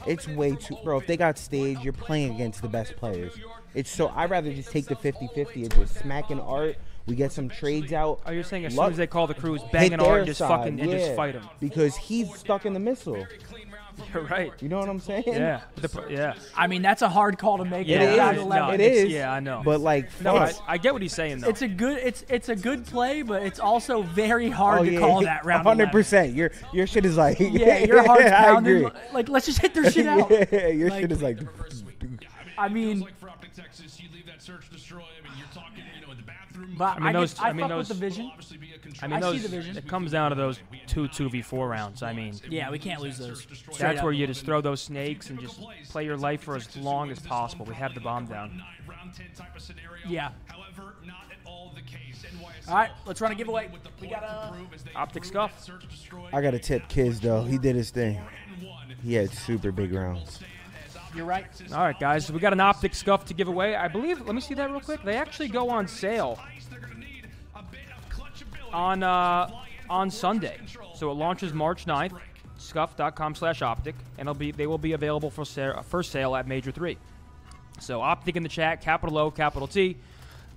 it's way too, bro. If they got stage, you're playing against the best players. It's so I'd rather just take the 50-50 and just smack an art. We get some trades out. Oh, you're saying as soon as they call the crews, bang an art and just fucking and just fight him because he's stuck in the missile. You're right. You know what I'm saying? Yeah. Yeah. I mean, that's a hard call to make. Yeah, it is. Yeah, I know. But like, no, I get what he's saying though. It's a good play, but it's also very hard to call that round. 100%. Your shit is like your heart's pounding. Like, let's just hit their shit out. Yeah, your shit is like. I mean, like for Optic Texas, you leave that search destroy. I mean, you're talking, in the bathroom. But I fuck with the vision. I see the vision. It comes down to those 2v4 rounds. I mean, yeah, we can't lose those. That's where you just throw those snakes and just play your life for as long as possible. We have the bomb down. Yeah. All right, let's run a giveaway. We got a Optic Scuff. I got to tip Kiz though. He did his thing. He had super big rounds. You're right. All right, guys. We got an Optic Scuff to give away. I believe. Let me see that real quick. They actually go on sale on Sunday. So it launches March 9th. Scuff.com/optic, and they will be available for sale at Major 3. So Optic in the chat, capital O, capital T.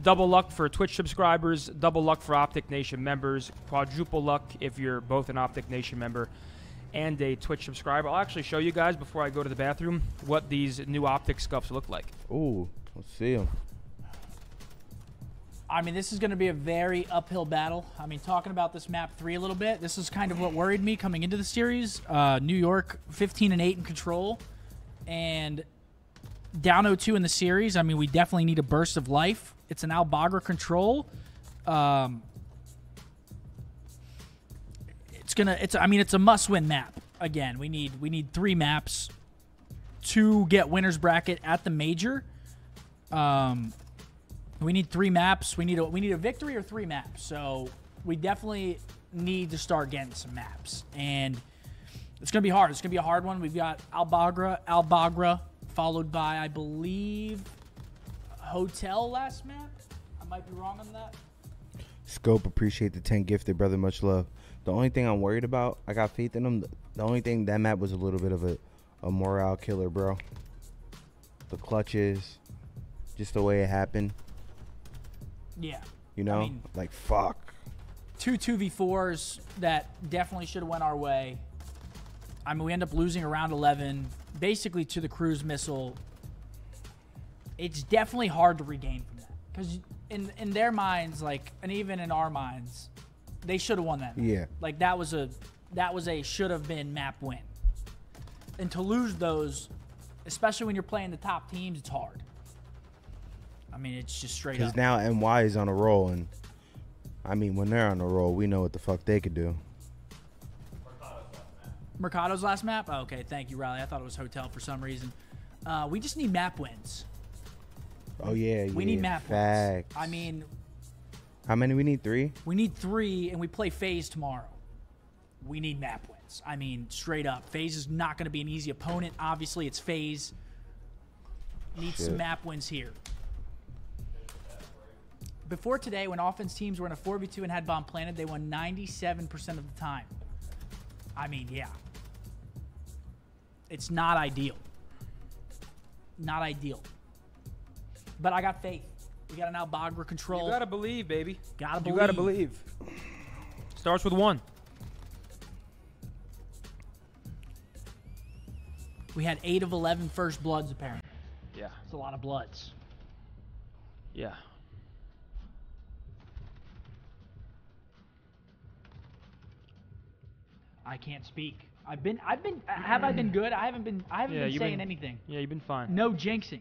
Double luck for Twitch subscribers, double luck for Optic Nation members, quadruple luck if you're both an Optic Nation member and a Twitch subscriber. I'll actually show you guys before I go to the bathroom what these new Optic Scuffs look like. Ooh, let's see them. I mean, this is going to be a very uphill battle. I mean, talking about this map 3 a little bit, this is kind of what worried me coming into the series. New York 15-8 in control, and down 0-2 in the series. I mean, we definitely need a burst of life. It's an Al-Bagra control. It's a must-win map. Again, we need 3 maps to get winners bracket at the major. We need 3 maps. We need a victory or 3 maps. So we definitely need to start getting some maps, and it's gonna be hard. It's gonna be a hard one. We've got Al-Bagra, followed by, I believe, Hotel last map. I might be wrong on that. Scope, appreciate the 10 gifted, brother. Much love. The only thing I'm worried about, I got faith in them. The only thing, that map was a little bit of a morale killer, bro. The clutches, just the way it happened. Yeah. You know, I mean, like, fuck. 2 2v4s that definitely should have went our way. I mean, we end up losing around 11, basically to the cruise missile. It's definitely hard to regain from that, because in their minds, like, and even in our minds, they should have won that map. Yeah. Like, that was a should have been map win. And to lose those, especially when you're playing the top teams, it's hard. I mean, it's just straight up. Because now NY is on a roll, and I mean, when they're on a roll, we know what the fuck they could do. Mercado's last map? Oh, okay, thank you, Riley. I thought it was Hotel for some reason. We just need map wins. Oh, yeah, We need map wins. I mean... How many we need? 3? We need 3, and we play FaZe tomorrow. We need map wins. I mean, straight up. FaZe is not going to be an easy opponent. Obviously, it's FaZe. Need some map wins here. Before today, when offense teams were in a 4v2 and had bomb planted, they won 97% of the time. I mean, yeah. It's not ideal. Not ideal. But I got faith. We got an Al-Bagra control. You gotta believe, baby. Gotta believe. You gotta believe. Starts with 1. We had 8 of 11 first bloods, apparently. Yeah. It's a lot of bloods. Yeah. I can't speak. Have I been good? I haven't been saying anything. Yeah, you've been fine. No jinxing.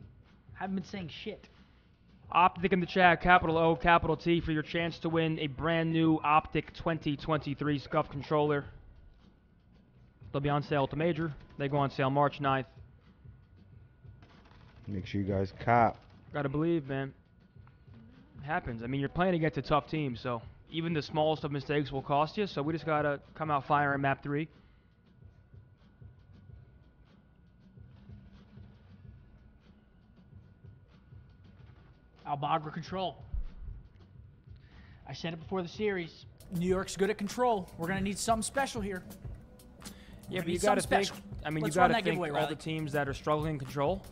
Haven't been saying shit. Optic in the chat, capital O, capital T, for your chance to win a brand new Optic 2023 Scuff controller. They'll be on sale at the major. They go on sale March 9th. Make sure you guys cop. Gotta believe, man. It happens. I mean, you're playing against a tough team, so even the smallest of mistakes will cost you, so we just gotta come out firing map 3. Al-Bagra control. I said it before the series. New York's good at control. We're going to need something special here. Yeah, but you got to think. I mean, you got to think all the teams that are struggling in control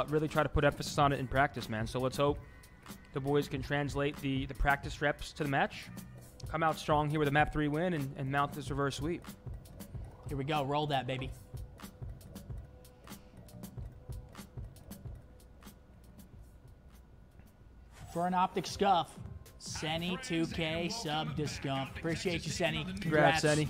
really try to put emphasis on it in practice, man. So let's hope the boys can translate the practice reps to the match, come out strong here with a map 3 win, and mount this reverse sweep. Here we go. Roll that, baby. For an Optic scuff, Senny 2K sub to Scump. Appreciate you, Senny. Congrats, Senny.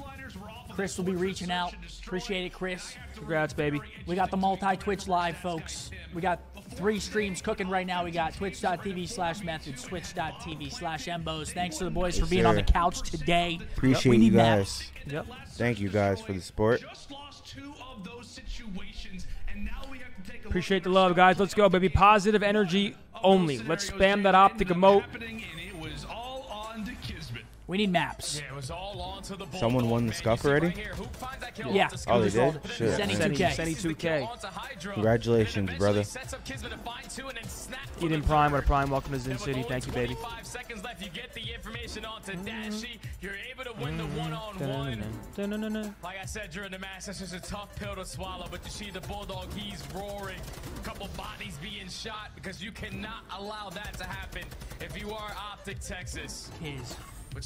Chris will be reaching out. Appreciate it, Chris. Congrats, baby. We got the multi-Twitch live, folks. We got 3 streams cooking right now. We got twitch.tv/methodz, twitch.tv/embos. Thanks to the boys for being on the couch today. Appreciate you guys. Yep. Thank you guys for the support. Appreciate the love, guys. Let's go, baby. Positive energy only. Let's spam that Optic emote. We need maps. Someone won the scuff already? Yeah. Oh, they did? Shit. Senny 2K. Senny 2K. Congratulations, brother. Eden Prime, what a Prime. Welcome to Zin City. Thank you, baby. 5 seconds left. You get the information onto Dashy. You're able to win the one-on-one. Like I said during the match, that's just a tough pill to swallow. But you see the Bulldog, he's roaring. A couple bodies being shot because you cannot allow that to happen if you are Optic Texas.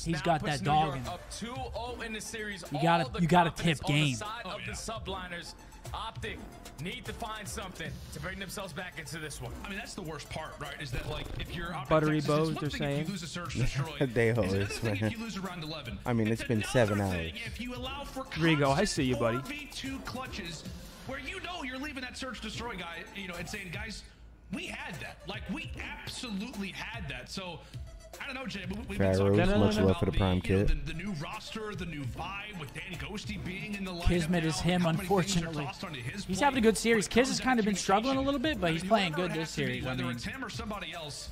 He's got that dog in him. Up 2-0 in the series. You gotta tip game. Of the Subliners, Optic need to find something to bring themselves back into this one. I mean, that's the worst part, right? Is that like if you're buttery bows, they're saying. They always, man. I mean, it's been 7 hours. Rigo, I see you, buddy. Clutches where you know you're leaving that search destroy guy, and saying, guys, we had that. Like, we absolutely had that. So I don't know, Jay, but we've been talking much love for the Prime kit. The new roster, the new vibe with Dan Ghosty being in the lineup. Kismet is him, unfortunately. He's having a good series. Kiz has kind of been struggling a little bit, but he's playing good this series. Whether it's him or somebody else,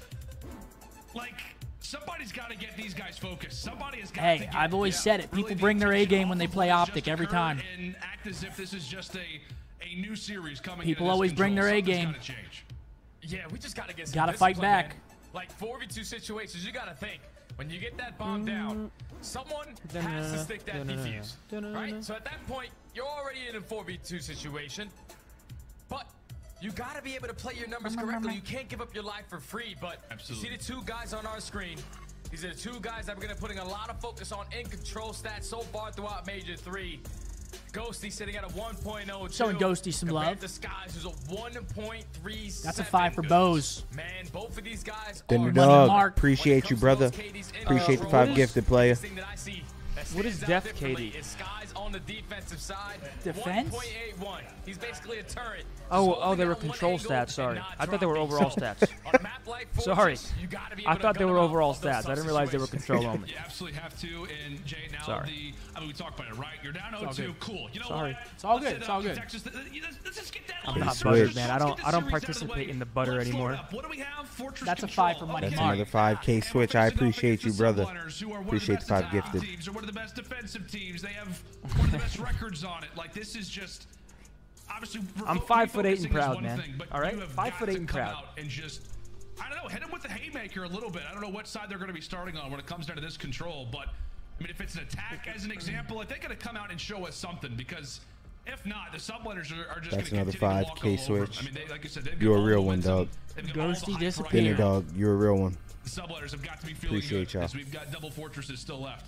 like, somebody's got to get these guys focused. Somebody has got to get, I've always said it. People bring their A game when they play Optic every time. And act as if this is just a new series coming. People always bring their A game. Yeah, we just got to get some Gotta fight back. Man. Like 4v2 situations, you gotta think when you get that bomb down, someone has to stick that defuse, right? So at that point, you're already in a 4v2 situation, but you gotta be able to play your numbers correctly. You can't give up your life for free. But you see the 2 guys on our screen. These are the 2 guys that we're gonna putting a lot of focus on in control stats so far throughout Major 3. Ghosty sitting at a 1.02. Showing Ghosty some love. The Skyz is a 1.37. That's a 5 for Bose. Man, both of these guys Dinner Dog, appreciate you, brother. Appreciate the 5 gifted player. What is Def KD? On the defensive side. Defense? 1.81. He's basically a turret. Oh, they were control stats. Sorry, I thought they were overall stats. Sorry, I thought they were overall stats. I didn't realize they were control only. You absolutely have to. And Jay, now sorry. I mean, we talked about it, right? You're down 0-2. Cool. You know sorry. What? It's all good. It's all good. Let's just get that. I'm not buttered, man. I don't participate in the butter anymore. What do we have? Fortress That's a 5 for money. That's another 5K switch. I appreciate you, brother. Appreciate the 5 gifted. Teams are one of the best defensive teams. They have one of the best records on it. Like, this is just obviously. I'm 5'8" and proud, man. All right, 5'8" and proud. And just, I don't know, hit them with the haymaker a little bit. I don't know what side they're going to be starting on when it comes down to this control, but I mean, if it's an attack as an example, like, they got to come out and show us something, because if not, the Subliners are just. That's another 5K switch. I mean, like I said, you're a real one, dog. Ghosty disappeared. Dinner Dog, you're a real one. The Subliners have got to be feeling appreciate y'all. We've got double fortresses still left.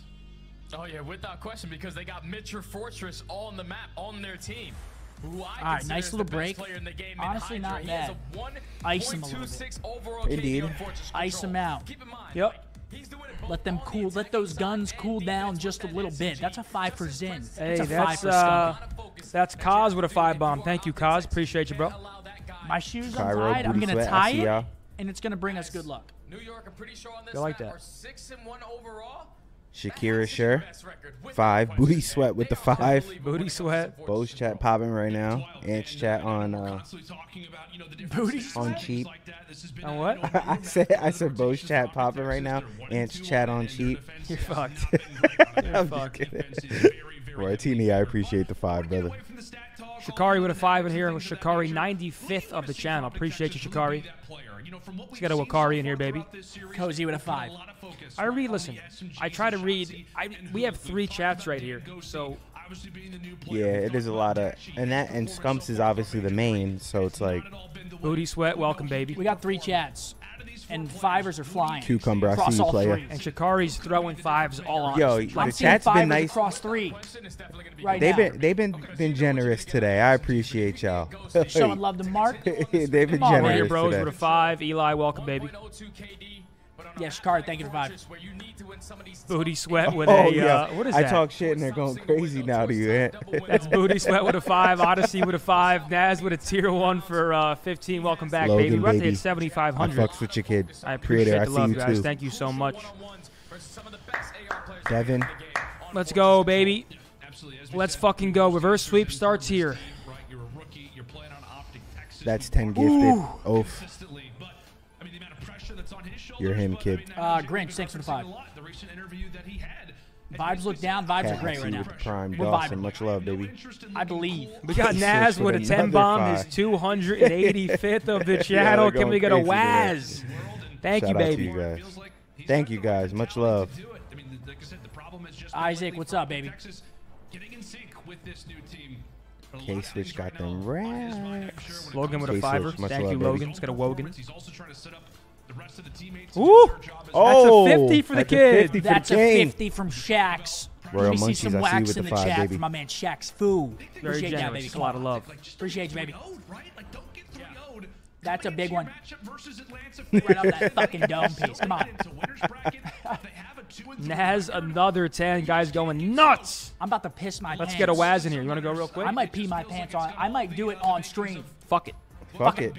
Oh yeah, without question, because they got Mitra Fortress on the map on their team. All right, nice little break. Honestly, not bad. Ice him a little bit. Indeed. Ice him out. Yep. Let them cool. Let those guns cool down just a little bit. That's a 5 for Zin. Hey, that's a 5 for that's Cos with a 5 bomb. Thank you, Cos. Appreciate you, bro. My shoes untied. I'm gonna tie it, and it's gonna bring us good luck. New York, I'm pretty sure on this I like that. are 6-1 overall. Shakira Sher, 5. Booty Sweat with the 5. Booty Sweat. Bo's chat popping right now. Ant's chat on Booty on cheap. On what? I said Bo's chat popping right now. Ant's chat on cheap. You're fucked. I'm just kidding. Martini, I appreciate the 5, brother. Shikari with a 5 in here. With Shikari, 95th of the channel. Appreciate you, Shikari. Let's get a Wakari in here, baby. Cozy with a 5. I read. Listen, I try to read. We have 3 chats right here, so. Yeah, it is a lot of, and Scumps is obviously the main, so it's like. Booty Sweat, welcome, baby. We got 3 chats, and 5ers are flying. Cucumber, I see you, player. And Shikari's throwing 5s all on. Yo, I'm the chat's been nice. Across 3. Right They've been generous today. I appreciate y'all. Showing love to Mark. They've been Come on, generous man, bros today. with a 5. Eli, welcome, baby. Yeah, Shikari, thank you for 5. Booty Sweat with yeah. what is I that? talk shit and they're going crazy now to you. That's Booty Sweat with a 5. Odyssey with a 5. Naz with a tier 1 for 15. Welcome back, Logan, baby. We're about to baby. hit 7,500. I fucks with your kid. I appreciate Creator, the I see love, you guys. too. Thank you so much. Devin. Let's go, baby. Let's fucking go. Reverse sweep starts here. That's 10 gifted. Oof. You're him, kid. Grinch, thanks for the 5. Vibes look down. Vibes are great right now. With the prime We're Dawson. vibing. Much love, baby. I believe. We got He Naz says with a with 10 another bomb, his 5. 285th of the Yeah, channel. they're Can we going get a crazy today. Waz? Thank you, Shout out to baby. you guys. Thank you guys. Much love. Isaac, what's up, baby? K-Switch got them racks. Logan with a K-Switch, 5er. much Thank love, you, baby. Logan. Let's get a Wogan. Ooh! Oh! That's a 50 for the That's a kid. 50 for That's the a king. 50 from Shax. Royal Let me see Munchies, some I see you wax with in the the 5, chat baby. from my man Shax Foo. Very Appreciate that, generous. baby. A Come lot on. of love. Appreciate you, baby. That's a big one. Right up that fucking dome piece. Come on. Naz, another 10. Guys going nuts. I'm about to piss my Let's pants. get a Waz in here. You want to go real quick? I might pee my pants on. I might do it on stream. Fuck it. Fuck it.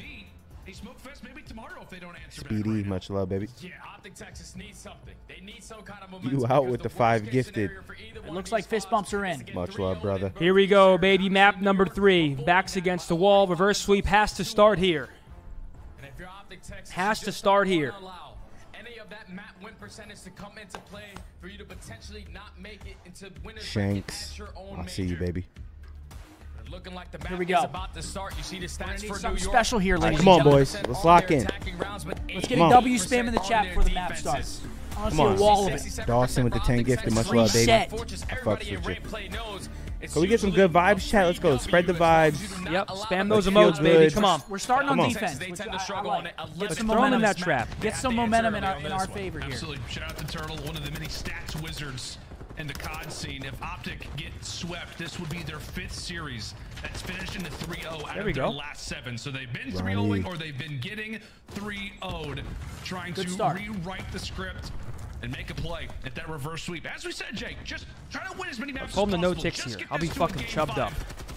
Speedy, much love, baby. Yeah, Optic Texas needs something. They need some kind of You out with the 5 gifted. It looks like fist bumps are in. Much love, brother. Here we go, baby. Map number 3. Backs against the wall. Reverse sweep has to start here. Has to start here. Any of that map win percentage to come into play for you to potentially not make it into winners Shanks. I see you, baby. Looking like the Here map we is go. about to start. You see the stats for New Something York. special here, ladies Come and on, gentlemen. boys. Let's lock in. Let's get Come a on. W spam in the chat before the map starts. I want to see Come a on. wall of it. Dawson with the 10 gifted. Much love, baby. I Reset. fucks with you. Can we get some good vibes, chat? Let's go. Spread the vibes. Yep. Spam those Let's emotes, feel baby. good. Come on. We're starting Come on on. defense. They Which tend to I struggle like. on it. Get Let's some throw 'em in momentum. that trap. Get some momentum in our favor here. Absolutely. Shout out to Turtle, one of the many stats wizards in the COD scene. If Optic get swept, this would be their 5th series that's finished in the 3-0 out There of we their go. last 7. So they've been Ronnie. 3-0ing or they've been getting 3-0'd, trying Good to start. rewrite the script and make a play at that reverse sweep. As we said, Jake, just try to win as many maps as Hold the possible. no ticks Just here. get I'll be this to a fucking game chubbed 5, up.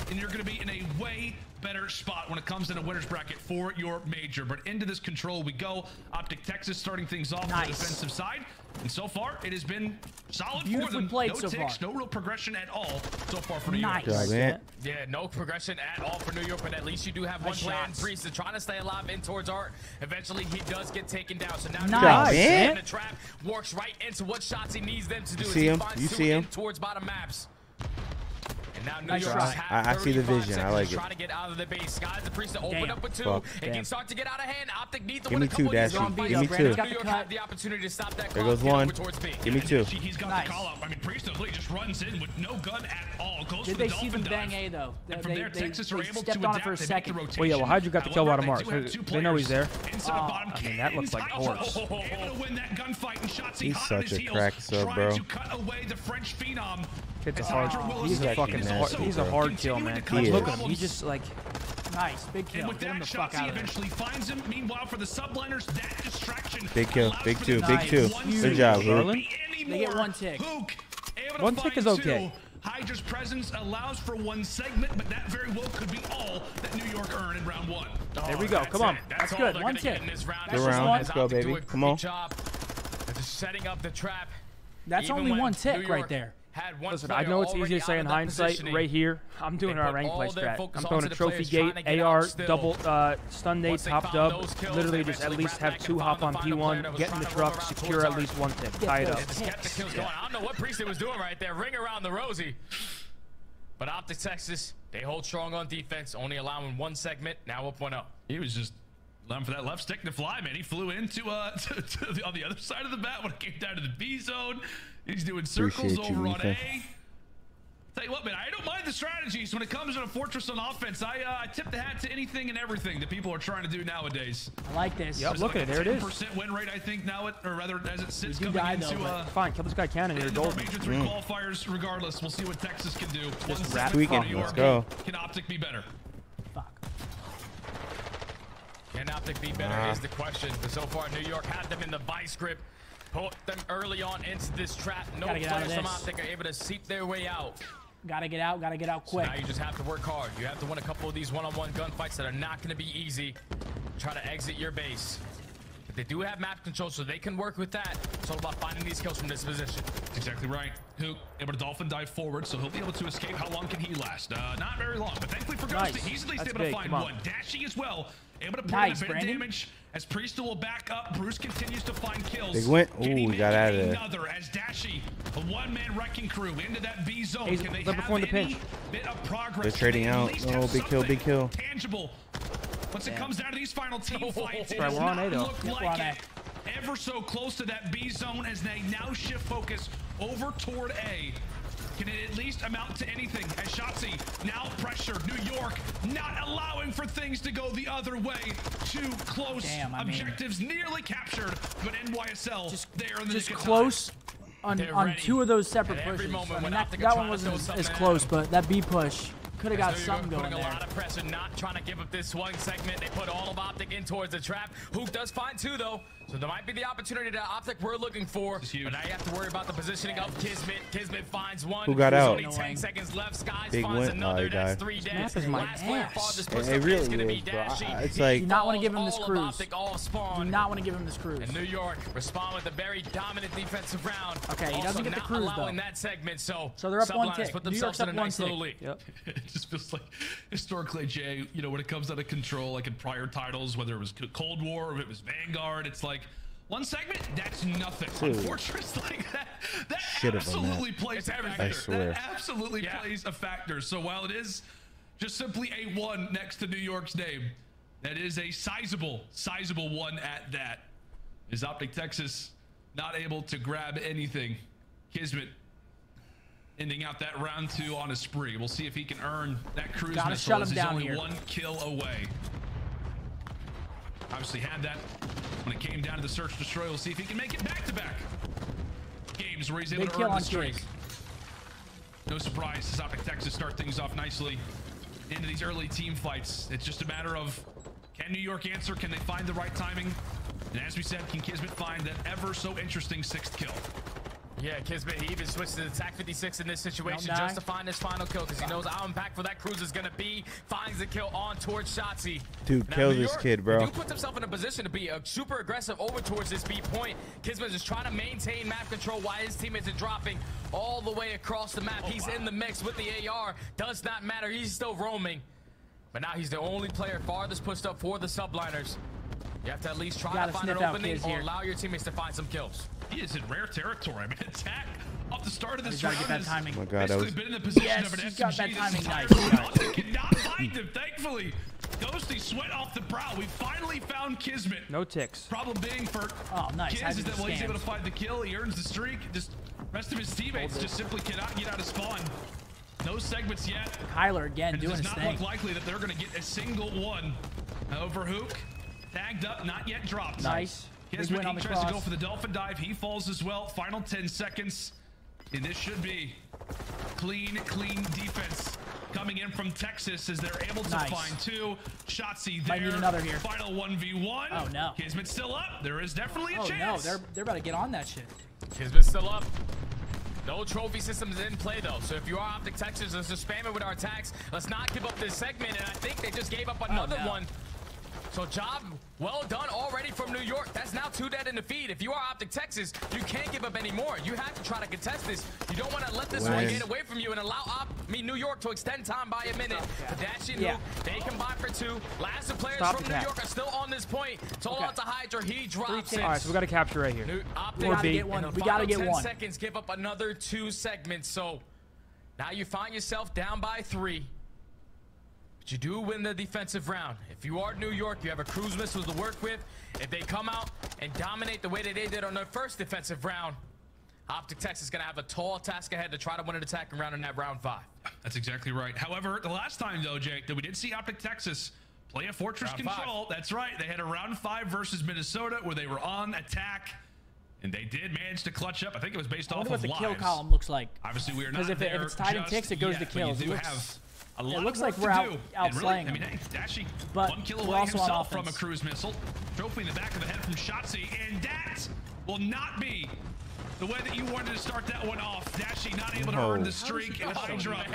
and you're going to be in a way better spot when it comes to the winners bracket for your major. But into this control we go. Optic Texas starting things off on the Nice. defensive side. And so far, it has been solid Beautifully for them. played no so ticks, far. no real progression at all so far for New Nice. York. Good job, man. Yeah, no progression at all for New York, but at least you do have one Nice plan. shots. Priest is trying to stay alive in towards Art. Eventually, he does get taken down. So now Nice. New York Man. in the trap works right into what shots he needs them to do. You as see he him? finds You two see him? in towards bottom maps. And now New Nice York try. has I see the 35 vision. I seconds like to it. try to get out of the base. Skyz the Priest to open Damn. up with 2. Fuck. It Damn. can start to get out of hand. Optic needs to Give win me a couple 2, of these Dashy. round Give beats. me Brandon 2. got New the York cut. had the opportunity to stop that There clock, goes get one. over towards B. Give me 2. He's got Nice. the call up. I mean, Priest just runs in with no gun at all. Goes Did for the they see them dolphin bang dive. A though? And from there, Texas are able stepped to on it adapt. for a They make the second. rotation. Well, yeah, well, Hydra got the kill However, by Mark, they do so have 2 they know he's there. players inside the bottom I mean, cage. that looks like horse. Able to win that gunfight, and shotzzy He's hot on such his a heels, crack sub, trying bro. to cut away the French phenom. Kid's a As hard. Hydra will He's a escape. fucking. He's Hard, also he's a hard kill, man. continuing to Look cause at him. He just like. Nice, big kill. And with Get him that, the fuck shotzzy out of there. eventually finds him. Meanwhile, for the subliners, that distraction Big kill. allows Big for 2. them Big Nice. 2. Huge. Good job, Luke. Garland? They get 1 tick. One tick is okay. Hydra's presence allows for 1 segment, but that very well could be all that New York earn in round 1. There we go. Come on. That's good. 1 tick. Good round. Let's go, baby. Come on. Just setting up the trap. That's Even only when 1 New tick York right there. had one Listen, I player know it's already easy to say out in of that hindsight. positioning. Right here, I'm doing They our put rank play all their strat. focus I'm throwing a onto the trophy players gate, trying to get AR, out still. double stun nade, Once they top found dub. those kills, Literally they just at eventually least ran have back 2 and hop found on the player that P1, was get in the trying to truck, run around secure towards at ours. least 1 tick, Get tie it those up. ticks. Just get the kills going. I don't know what Priestley was doing right there. Ring around the Rosie. But Optic Texas, they hold strong on defense, only allowing 1 segment, now up 1-0. He was just allowing for that left stick to fly, man. He flew into on the other side of the map when it came down to the B zone. He's doing circles over on A. Tell you what, man, I don't mind the strategies when it comes to a fortress on offense. I tip the hat to anything and everything that people are trying to do nowadays. I like this. Yep, look at it. There it is. 10% win rate, I think, now, or rather, as it sits We do coming die, into though, Fine, kill this guy cannon. You're golden. major 3 qualifiers. Regardless, we'll see what Texas can do. Just One rat segment for tweaking. New Let's York. go. Can Optic be better? Fuck. Can Optic be better is the question. But so far, New York had them in the vice grip. Put them early on into this trap. No Gotta get out of players from this. Optic are able to seep their way out. Gotta get out So quick. now you just have to work hard. You have to win a couple of these one-on-one gunfights that are not going to be easy. Try to exit your base. But they do have map control, so they can work with that. It's all about finding these kills from this position. That's exactly right. Huke able to dolphin dive forward, so he'll be able to escape. How long can he last? Not very long, but thankfully for Ghost, Nice. he's at least That's able big. to find Come on. one. Dashy as well, able to put Nice, in a bit Brandon. of damage. As Priest will back up, Bruce continues to find kills. Big win. Can he Ooh, we make got out of there. another as Dashy, a one-man wrecking crew into that B zone. He's Can they right have before the any pinch. bit of progress? They're trading Can they at out. least Oh, have big kill, something big kill. Tangible. Once it comes down to these final team fights, it Right, does we're on not A, though. look Yep, we're like on A. it. Ever so close to that B zone as they now shift focus over toward A. Can it at least amount to anything as shotzzy now pressure New York not allowing for things to go the other way? Too close. Damn, I mean, objectives nearly captured, but NYSL there in the Just nick of close on They're 2 of those separate At every pushes. moment I mean, when that Optic are one trying to wasn't throw as something close, at but that B push could have got New something York going putting a there. lot of pressure, not trying to give up this one segment. They put all of Optic in towards the trap. Huke does find 2 though, so there might be the opportunity that Optic we're looking for. huge. But now you have to worry about the positioning of Kismet. Kismet finds 1. Who got There's out? only 10 seconds left. Skyz Big finds win. another. Oh, he That's died. 3 dead. map is my Last player ass. farthest It pushed up really is going to be is, bro. Dashy. It's He like- Do not wanna falls give him this all of cruise. Optic all Do spawn. not want to give him this cruise. And New York respond with a very dominant defensive round. Okay, he Also doesn't get the not cruise, allowing though. that segment, so they're up 1 Subliners tick. put New York's themselves in up a 1 nice tick. little lead. Yep. It just feels like historically, Jay, you know, when it comes out of control, like in prior titles, whether it was Cold War or if it was Vanguard, it's like 1 segment, that's nothing. On Fortress, like that Shit of a map. absolutely plays a factor. I swear. That absolutely plays a factor. So while it is just simply a 1 next to New York's name, that is a sizable one at that. Is Optic Texas not able to grab anything? Kismet ending out that round 2 on a spree. We'll see if he can earn that cruise Gotta missile shut him as he's down only here. 1 kill away. Obviously had that when it came down to the search destroy. We'll see if he can make it back-to-back games where he's able Big to kill earn on the streak. Chase. No surprise as Optic Texas start things off nicely into these early team fights. It's just a matter of, can New York answer? Can they find the right timing? And as we said, can Kismet find that ever so interesting 6th kill? Yeah, Kismet, he even switched to the TAC 56 in this situation Don't die. just to find his final kill because he knows how impactful that cruise is going to be. Finds the kill on towards shotzzy. Dude, Now, kill New this York, kid, bro. He puts himself in a position to be super aggressive over towards this B point. Kismet is trying to maintain map control while his teammates are dropping all the way across the map. He's in the mix with the AR. Does not matter. He's still roaming. But now he's the only player farthest pushed up for the Subliners. You have to at least try Gotta to find an sniff out opening kids or here. allow your teammates to find some kills. He is in rare territory. I mean, attack off the start of this He's gotta round get that has timing. Oh my God, that basically was been in the position Yes, of an he's got SMG that this timing. entire Nice. round. Optic cannot find him, thankfully. Ghosty sweat off the brow. We finally found Kismet. No ticks. Problem being for Oh, nice. Kiz is that while he's Scans. able to find the kill, he earns the streak. Just rest of his teammates just simply cannot get out of spawn. No segments yet. Kyler again And it doing does his not thing. look likely that they're going to get a single one. Over Huke. Tagged up, not yet dropped. Nice. Big Kismet, win on he the tries to go cross. for the dolphin dive. He falls as well. Final 10 seconds. And this should be clean defense coming in from Texas as they're able to Nice. find 2. shotzzy Might there. need another here. Final 1v1. Oh, no. Kismet still up. There is definitely a Oh no, chance. they're about to get on that shit. Kismet's still up. No trophy systems in play though, so if you are Optic Texas, let's just spam it with our attacks. Let's not give up this segment, and I think they just gave up another no. one. So job well done already from New York. That's now 2 dead in the feed. If you are Optic Texas, you can't give up any more. You have to try to contest this. You don't want to let this one Win. get away from you and allow New York to extend time by a minute. The Dashy and Yeah. Huke, they combine for 2. Last of players Stop from the New cap. York are still on this point. It's all Okay. out to Hydra. He drops it. All right, so we got to capture right here. Optic We gotta B. get one. in the We gotta final get 10 one. seconds, give up another 2 segments. So Now you find yourself down by 3. But you do win the defensive round. If you are New York, you have a cruise missile to work with. If they come out and dominate the way that they did on their first defensive round, Optic Texas is going to have a tall task ahead to try to win an attacking round in that round 5. That's exactly right. However, the last time, though, Jake, that we did see Optic Texas play a fortress round control. 5. That's right. They had a round 5 versus Minnesota where they were on attack. And they did manage to clutch up. I think it was based off of what the lives. kill column looks like. Obviously, we are not Because if it's tied in ticks, it goes to kills. It looks a lot it looks of like work we're to do. out slaying really, I them. mean, hey, Dashy, But 1 kill we're away also on himself from a offense. cruise missile. Trophy in the back of the head from shotzzy. And that will not be the way that you wanted to start that one off. Dashy not able to earn the streak. And Hydra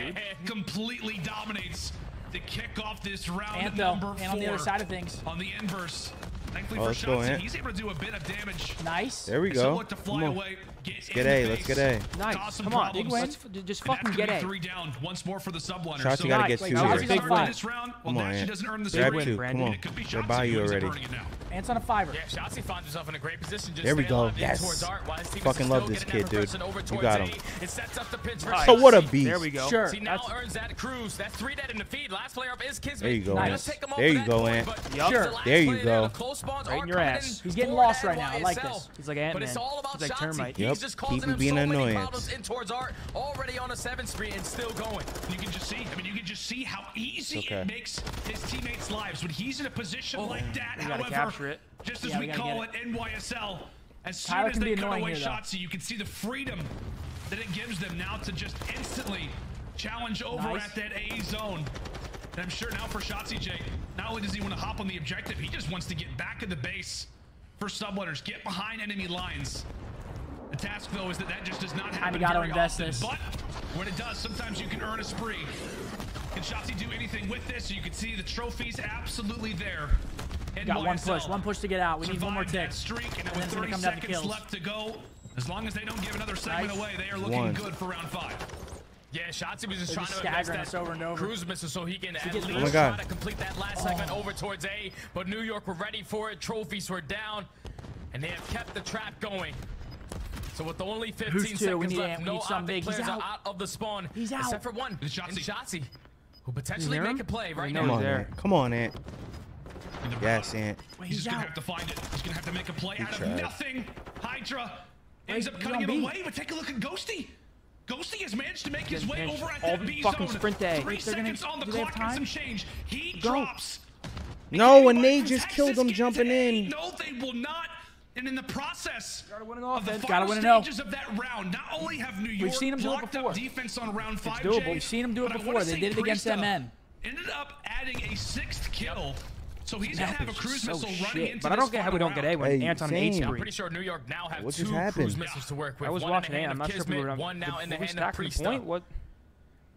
completely dominates to kick off this round number 4. And on the other side of things. On the inverse. Thankfully let's for go, shotzzy, Ant. he's able to do a bit of damage. Nice. There we So go. look to fly away, Let's get A. Let's get A. Nice. Come on. Big win. Just fucking get A. 3 down. Once more for the Subliners. Shotzzy So gotta get Wait, 2 that was here. a big win. this round, well, Come on, Dashy Ant. doesn't earn the Grab streak. 2. Brandon. Come on. It could be They're Shotzzy by you who ends up already. earning it now. Ant's on a 5er. Yeah, shotzzy finds himself in a great position. Just There we stay go. alive in Yes. towards Art, while his team Fucking is love still this getting kid, that dude. person over You towards got A. him. It sets up the pinch for Nice. So what a shotzzy. beast. There we go. Sure. See, now earns that cruise. That's 3 dead in the feed. Last player up is Kismet. There you go, Nice. Ant. Take him There over you that go, board, Ant. but Yup. Sure. the last There you player go. the close spawns Right are in your coming ass. He's getting for lost right now. I like NYSL. this. He's like But Ant-Man. it's all about He's like shotzzy. termite. Yep. He's just causing Keep him him being so an many annoyance. problems in towards Art. Already on a 7 spree and still going. You can just see, I mean, you can just see how easy Okay. it makes his teammates' lives when he's in a position like that. We gotta However, capture it. just as Yeah, we we gotta call get it NYSL, as soon Tyler as can they be cut annoying away here, though. shotzzy, you can see the freedom that it gives them now to just instantly challenge over Nice. at that A zone. And I'm sure now for shotzzy, Jay, not only does he want to hop on the objective, he just wants to get back in the base for Subliners, get behind enemy lines. The task, though, is that just does not happen gotta very invest often. this. But when it does, sometimes you can earn a spree. Can shotzzy do anything with this? You can see the trophies absolutely there. Got NYSL one push to get out. We need one more survived tick. that streak, and And with then it's gonna 30 come down to seconds kills. left to go, as long as they don't give another segment Nice. away, they are looking 1. good for round 5. Yeah, shotzzy was just They're trying just to invest staggering us that over and over. cruise missile so he can at gets- least Oh my God. try to complete that last segment over towards A. But New York were ready for it. Trophies were down, and they have kept the trap going. So with only 15 Who's two? We seconds need left, Ant. We no need something Optic big. He's players are out. out of the spawn. He's out. Except for one, It's shotzzy. and shotzzy, who potentially You hear make him? a play right know Come now. on, there. Ant. Come on, Ant. In the Yes, round. Ant. Wait, He's he's just gonna out. have to find it. He's gonna have to make a play out of tried. nothing. Hydra ends Wait, up he's cutting on it B. away, but take a look at Ghosty. Ghosty has managed to make his Getting way pinched. over at All that B fucking zone. sprint A. 3 Wait, they're gonna- seconds on the do they have clock and some time? change. He Go. drops. No, and Anybody they from just Texas killed him gets jumping an A? in. No, they will not. And in the process Gotta win an of the offense. Gotta final win an O. stages of that round, not only have New York seen 'em do it blocked before. up defense on round 5, doable. Jay, We've seen 'em do it but I before. wanna They say did it against Priesta MN. ended up adding a 6th kill. So he's gonna have a cruise So missile running shit. into But I don't this get how we final don't get A round. when Hey, Ant's on same. 8 I'm spree. pretty sure New York now have What 2 just cruise happened? missiles to work with. I was one watching in A. the hand I'm of not sure if we were Kismet, on. one now in the Were we hand of stacking the Priesta. point? What?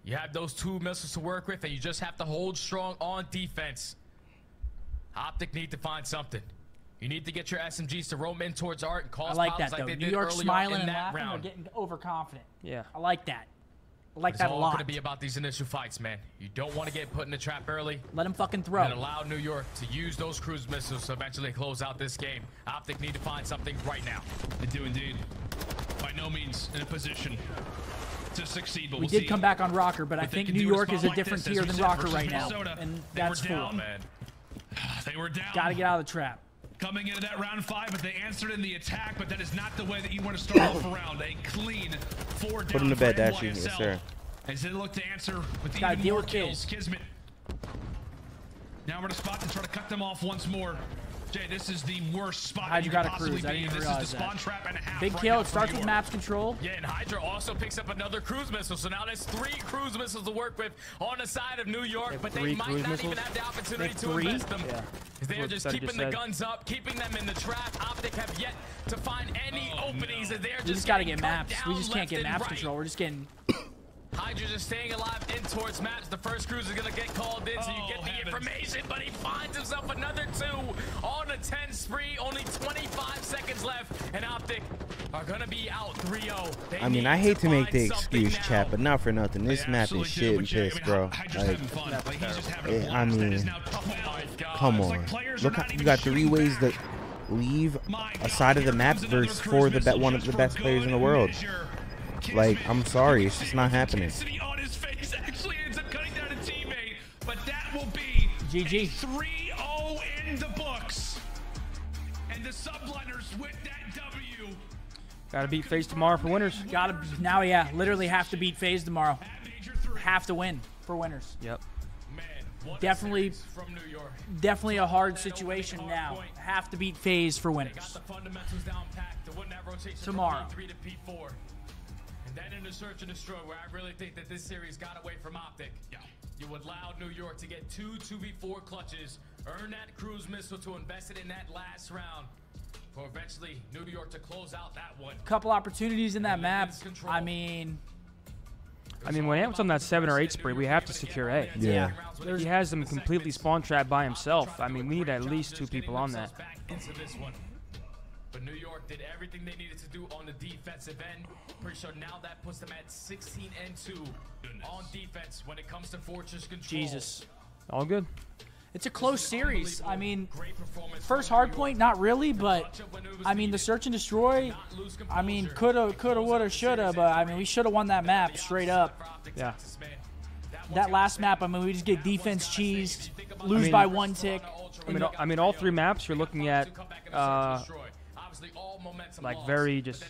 You have those 2 missiles to work with, and you just have to hold strong on defense. Optic need to find something. You need to get your SMGs to roam in towards Art and I cause like problems that, though. they New did York early smiling on in and that laughing. They're round. getting overconfident. Yeah. I like that. I like It's that a all lot. going to be about these initial fights, man. You don't want to get put in the trap early. Let him fucking And throw. allow New York to use those cruise missiles to eventually close out this game. Optic need to find something right now. They do indeed. By no means in a position to succeed, but We we'll did see come back on Rocker, but I what they think can New do in a York spot is a like different this, as tier we than said, Rocker versus right now. Minnesota. And They that's were cool. down. Man, They were down. Gotta get out of the trap. Coming into that round 5, but they answered in the attack, but that is not the way that you want to start off a round. A clean 4 down. Put him to bed, for Dashy. NYSL. Yes, sir. As they look to answer with Gotta even deal more with kills. Kiz. Kismet. Now we're at a spot to try to cut them off once more. Jay, this is the worst spot How'd you you could gotta possibly cruise? I be in. didn't This realize is the that. spawn trap and a half. Big right kill. now It for starts New with York. maps control. yeah, and Hydra also picks up another cruise missile. So now there's 3 cruise missiles to work with on the side of New York, but they 3 might cruise not missiles? even have the opportunity They have to 3? invest them. Yeah. They're what just Seth keeping just the said. guns up, keeping them in the trap. Optic have yet to find any openings. As they're We just gotta getting get cut maps. We down just can't left get and maps right. control. We're just getting. Hydra just staying alive in towards maps. The first cruise is gonna get called in, so you get the heavens. information, but he finds himself another 2 on a 10 spree. Only 25 seconds left, and Optic are gonna be out 3-0. They I mean, need I hate to make the find something excuse, now. chat, but not for nothing. This They map absolutely is do, shit but and Jay, piss, bro. Hydra's Like, having fun. Like, he's just having a I blast. That is mean, now 12. come It's like on. players are Look, not you even got 3 shooting ways back. to leave My a God, side of the here map comes another versus cruise one of missile the just best for players in the good world. measure. Like, Kismet I'm sorry, it's just not happening. to the audience. GG. 3-0 in the books. And the Subliners with that W. Got to beat FaZe tomorrow for winners. Gotta now, yeah, literally have to beat FaZe tomorrow. Have to win for winners. Yep. Definitely a hard situation now. Have to beat FaZe for winners. Tomorrow. And then in the search and destroy, where I really think that this series got away from Optic. Yeah. You allowed New York to get 2v4 clutches, earn that cruise missile to invest it in that last round, for eventually New York to close out that one. Couple opportunities in that map. I mean, when Ant's on that 7 or 8 spree, we have to secure A. Yeah. He has them completely spawn trapped by himself. I mean, we need at least 2 people on that. But New York did everything they needed to do on the defensive end. Pretty sure now that puts them at 16-2 on defense when it comes to Fortress control. Jesus. All good. It's a close series. I mean, first hard point, not really, but I mean, the search and destroy, I mean, coulda, woulda, shoulda, but I mean, we shoulda won that map straight up. Yeah. That last map, I mean, we just get defense cheesed, lose by 1 tick. I mean, all 3 maps you're looking at, like very just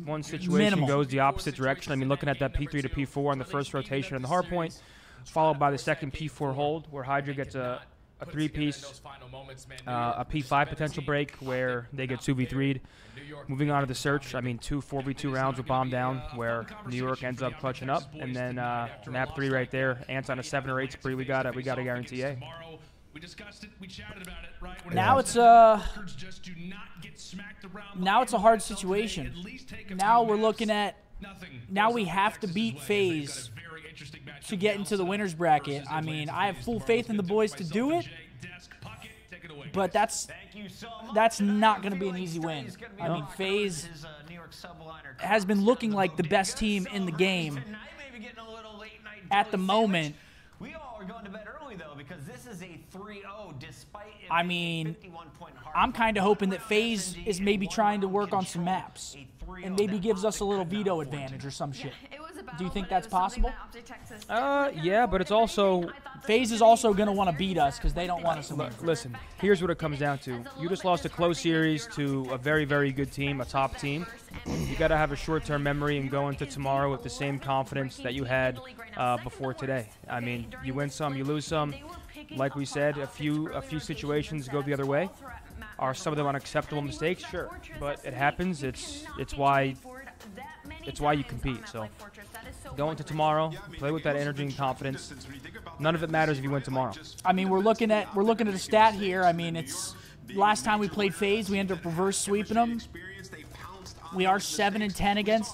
one situation Minimal. goes the opposite direction. I mean, looking at that P3 to P4 on the first rotation on the hard point, followed by the second P4 hold, where Hydra gets a 3-piece, a P5 potential break where they get 2v3'd. Moving on to the search, I mean, 2 4v2 rounds with bomb down, where New York ends up clutching up, and then map 3 right there. Ants on a 7 or 8 spree. We got to guarantee A. We discussed it. We chatted about it, right? Now it's a hard situation. Now we're looking at, now we have to beat FaZe to get into the winners bracket. I mean, I have full faith in the boys to do it, but that's not going to be an easy win. I mean, FaZe has been looking like the best team in the game at the moment. We all are going to bed early though, because this is a 3-0 despite it I mean, I'm kind of hoping that FaZe is maybe trying to work on some maps and maybe gives us a little veto advantage or some shit. Do you think that's possible? Yeah, but it's also FaZe is also going to want to beat us because they don't want us to win. Listen, here's what it comes down to. You just lost a close series to a very, very good team, a top team. You got to have a short-term memory and go into tomorrow with the same confidence that you had before today. I mean, you win some, you lose some. Like we said, a few situations go the other way. Are some of them unacceptable mistakes? Sure, but it happens. It's why you compete. So go into tomorrow, play with that energy and confidence. None of it matters if you win tomorrow. I mean, we're looking at a stat here. I mean, it's last time we played FaZe, we ended up reverse sweeping them. We are 7-10 against them.